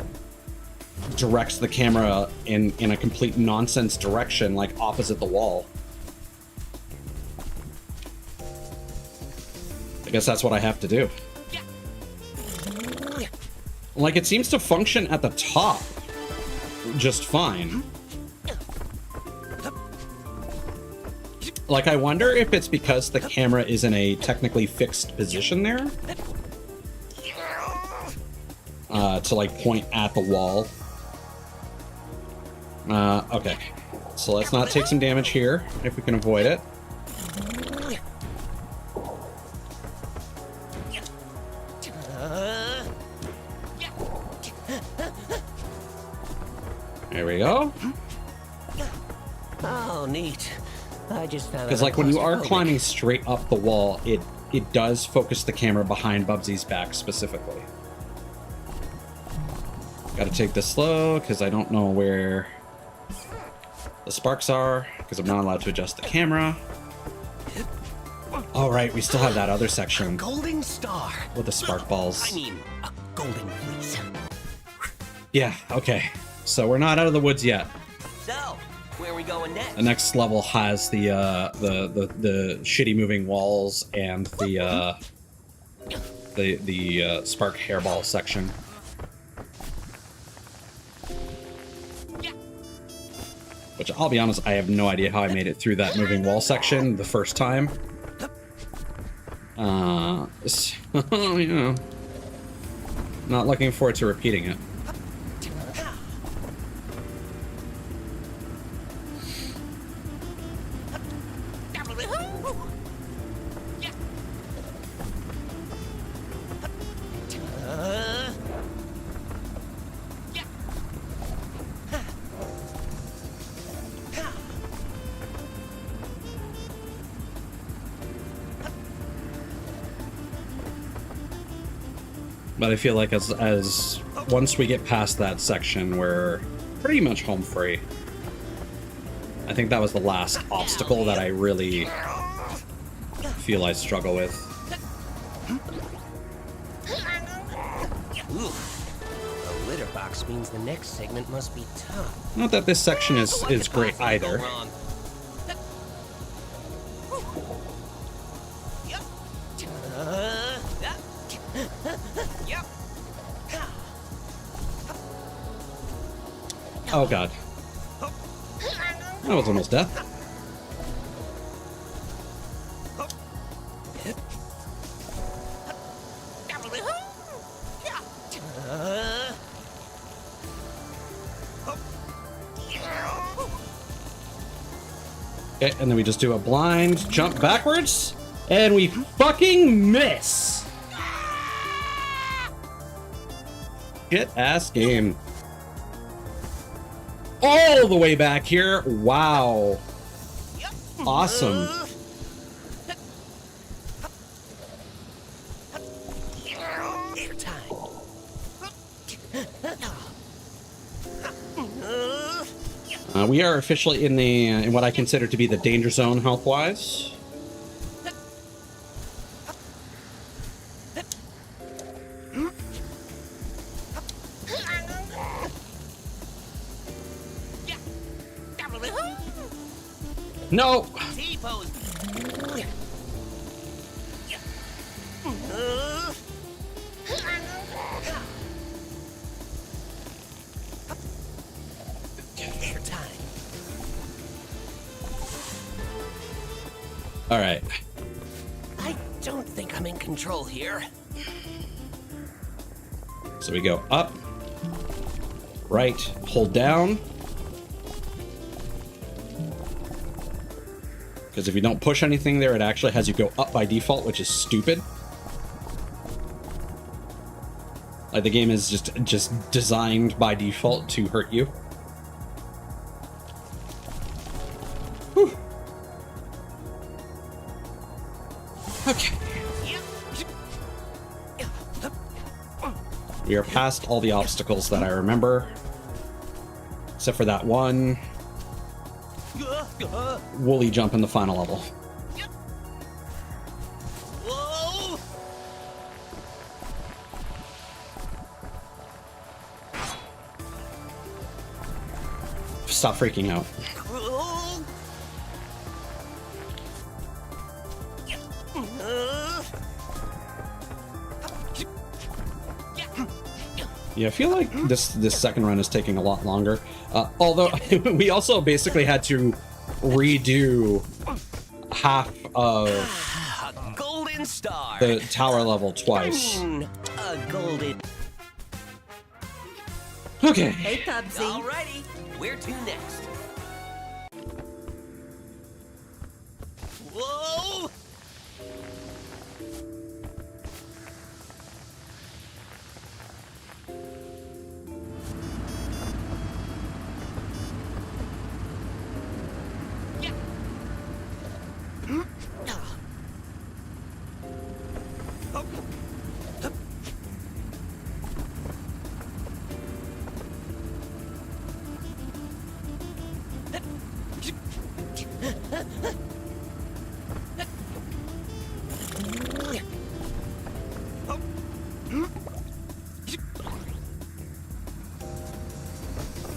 directs the camera in a complete nonsense direction, like opposite the wall. I guess that's what I have to do. Like, it seems to function at the top just fine. Like, I wonder if it's because the camera is in a technically fixed position there. To, like, point at the wall. Okay. So let's not take some damage here, if we can avoid it. There we go. Oh, neat. I just found Because like when you are climbing straight up the wall, it does focus the camera behind Bubsy's back specifically. Gotta take this slow because I don't know where the sparks are, because I'm not allowed to adjust the camera. All right, we still have that other section golden star with the spark balls. I mean, a golden fleece. Yeah, okay. So we're not out of the woods yet. So, where are we going next? The next level has the shitty moving walls and the spark hairball section. Which, I'll be honest, I have no idea how I made it through that moving wall section the first time. So, you know, not looking forward to repeating it. But I feel like as once we get past that section, we're pretty much home free. I think that was the last obstacle that I really feel I struggle with. Ooh, a litter box means the next segment must be tough. Not that this section is great either. Oh god. That was almost death. Okay, and then we just do a blind jump backwards, and we fucking miss. Shit ass game. All the way back here. Wow. Awesome. We are officially in what I consider to be the danger zone health-wise. No. All right. I don't think I'm in control here. So we go up, right, hold down. Because if you don't push anything there, it actually has you go up by default, which is stupid. Like the game is just designed by default to hurt you. Whew. Okay. We are past all the obstacles that I remember. Except for that one woolly jump in the final level. Whoa! Stop freaking out. Yeah, I feel like this second run is taking a lot longer. Although we also basically had to redo half of A golden star. the tower level twice. A golden. Okay. Hey, Bubsy. Alrighty, where to next? Whoa!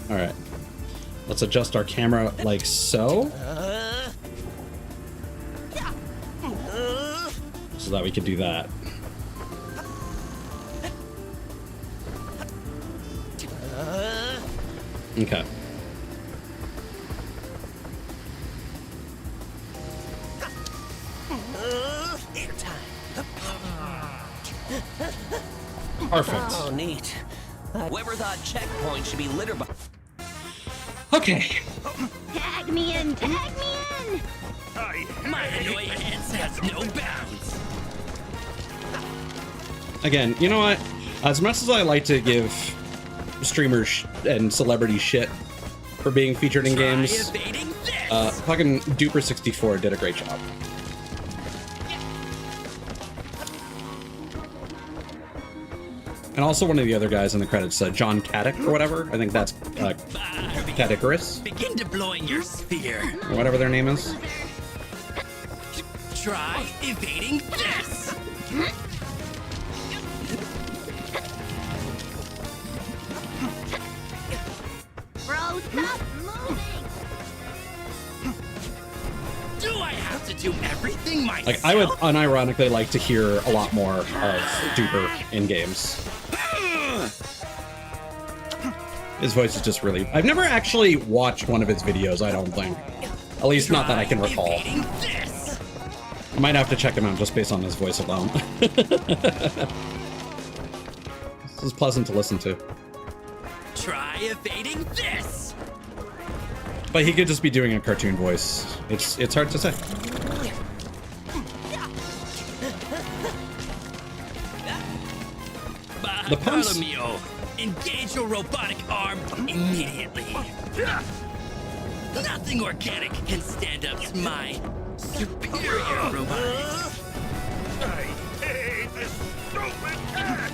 All right. Let's adjust our camera like so, so that we can do that. Okay. Perfect. Oh, neat. Whoever thought checkpoint should be littered by. Okay. Tag me in, tag me in! My annoyance has no bounds. Again, you know what? As much as I like to give streamers and celebrities shit for being featured in games, Evading this. fucking Duper64 did a great job. And also one of the other guys in the credits, John Caddick or whatever. I think that's Caddicarus, Begin deploying your spear. or whatever their name is. Try evading this. Bro, stop moving! Do I have to do everything myself? Like, I would unironically like to hear a lot more of Duper in games. His voice is just really... I've never actually watched one of his videos, I don't think. At least not that I can recall. Evading this. I might have to check him out just based on his voice alone. This is pleasant to listen to. Try evading this. But he could just be doing a cartoon voice. It's hard to say. The pumps. Bartholomew, engage your robotic arm immediately. Nothing organic can stand up to my superior robotics. I hate this stupid cat!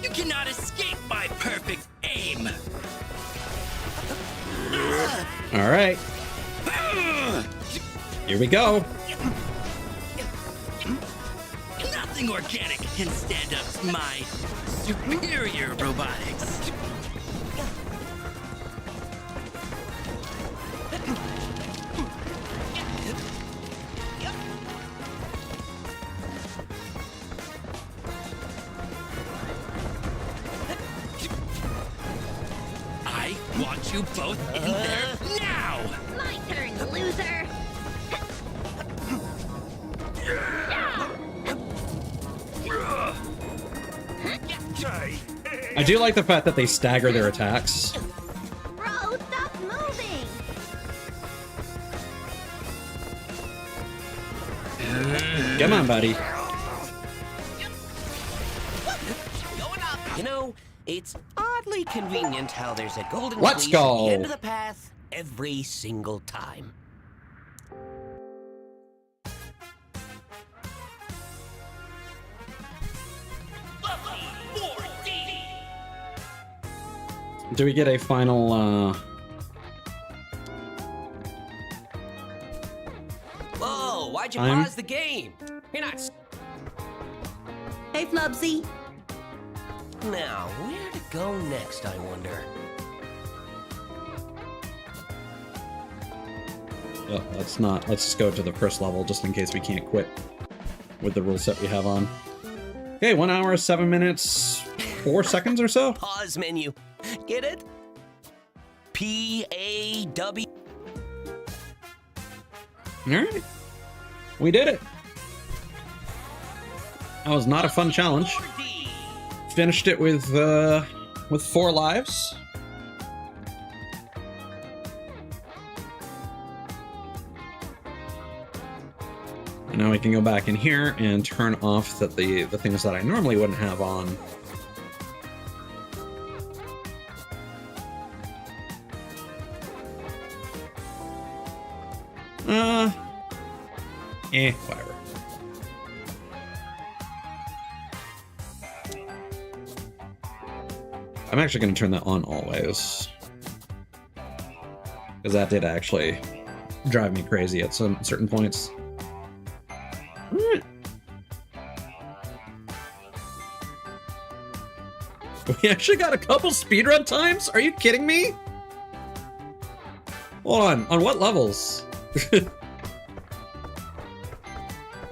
You cannot escape my perfect aim. All right. Here we go. Nothing organic can stand up to my superior robotics. I want you both in there now! My turn, loser. I do like the fact that they stagger their attacks. Bro, stop moving. Come on, buddy. Going up. You know, it's oddly convenient how there's a golden Let's fleece at go. the end of the path every single time. Do we get a final, Whoa, why'd you I'm- pause the game? You're not... Hey, Flubsy. Now, where to go next, I wonder? Oh, let's just go to the first level just in case we can't quit with the rule set we have on. Okay, 1 hour, 7 minutes, 4 seconds or so. Pause menu. Get it? P-A-W... All right, we did it. That was not a fun challenge. 4D. Finished it with 4 lives. And now we can go back in here and turn off the things that I normally wouldn't have on. Whatever. I'm actually going to turn that on always. Because that did actually drive me crazy at some certain points. Alright. We actually got a couple speedrun times? Are you kidding me? Hold on what levels?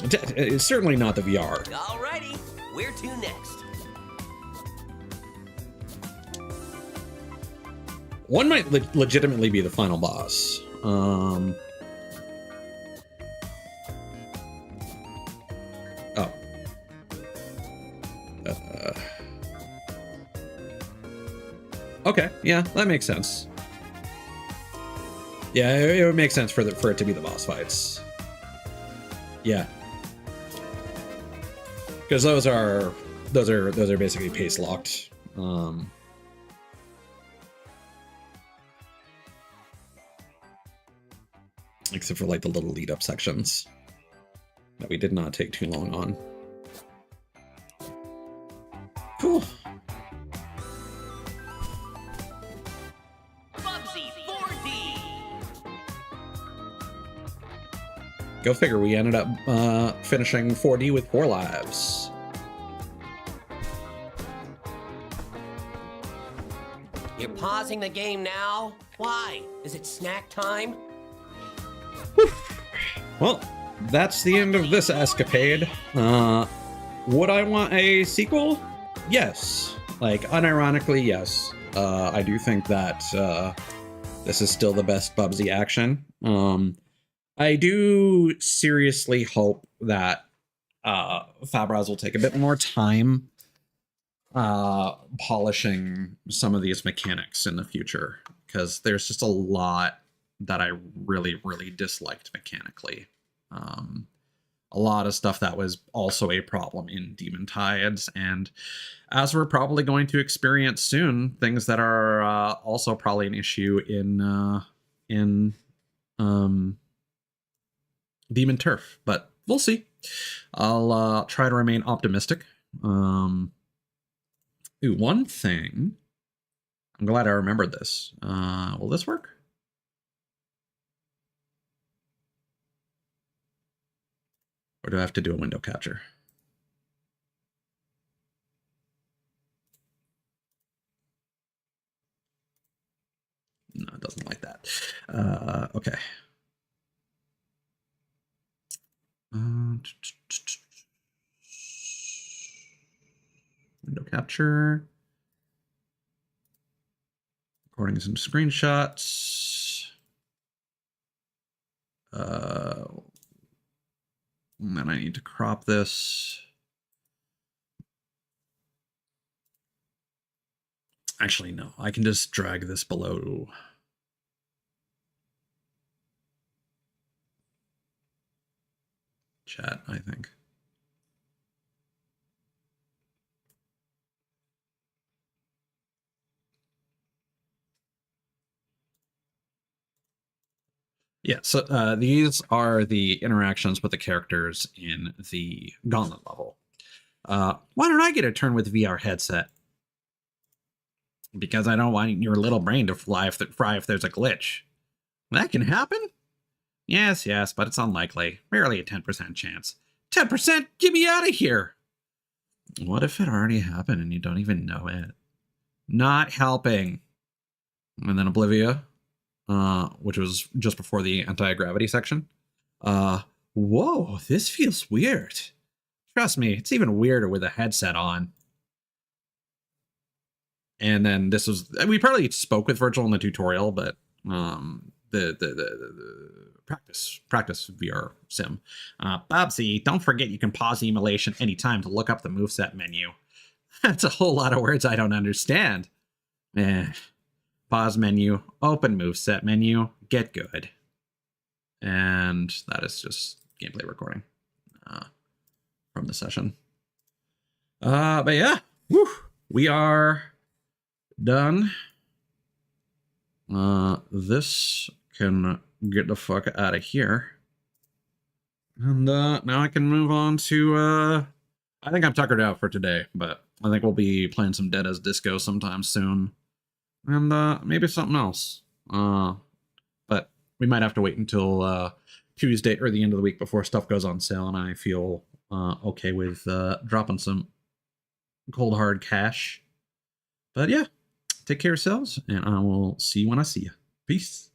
It's certainly not the VR. Alrighty, where to next? One might legitimately be the final boss. Oh. Okay, yeah, that makes sense. Yeah, it would make sense for it to be the boss fights. Yeah. Because those are basically pace locked. Except for like the little lead up sections that we did not take too long on. Cool. Bubsy 4D. Go figure, we ended up finishing 4D with 4 lives. You're pausing the game now? Why? Is it snack time? Well, that's the end of this escapade. Would I want a sequel? Yes. Like, unironically, yes. I do think that this is still the best Bubsy action. I do seriously hope that Fabraz will take a bit more time polishing some of these mechanics in the future. because there's just a lot that I really, really disliked mechanically. A lot of stuff that was also a problem in Demon Tides, and as we're probably going to experience soon, things that are also probably an issue in Demon Turf. But we'll see. I'll try to remain optimistic. One thing. I'm glad I remembered this. Will this work? Or do I have to do a window capture? No, it doesn't like that. Okay. Window capture. Recording some screenshots. And then I need to crop this. Actually, no, I can just drag this below. Chat, I think. Yeah, so these are the interactions with the characters in the Gauntlet level. Why don't I get a turn with VR headset? Because I don't want your little brain to fry if there's a glitch. That can happen? Yes, but it's unlikely. Barely a 10% chance. 10%? Get me out of here! What if it already happened and you don't even know it? Not helping. And then Oblivia, which was just before the anti-gravity section. Whoa, this feels weird. Trust me, it's even weirder with a headset on. And then this was, we probably spoke with Virgil in the tutorial, but the practice VR sim. Bubsy, don't forget you can pause the emulation anytime to look up the moveset menu. That's a whole lot of words I don't understand. Pause menu, open moveset menu, get good. And that is just gameplay recording from the session. But yeah, we are done. This can get the fuck out of here. And now I can move on to, I think I'm tuckered out for today, but I think we'll be playing some Dead as Disco sometime soon. And maybe something else. But we might have to wait until Tuesday or the end of the week before stuff goes on sale, and I feel okay with dropping some cold hard cash. But yeah, take care of yourselves, and I will see you when I see you. Peace.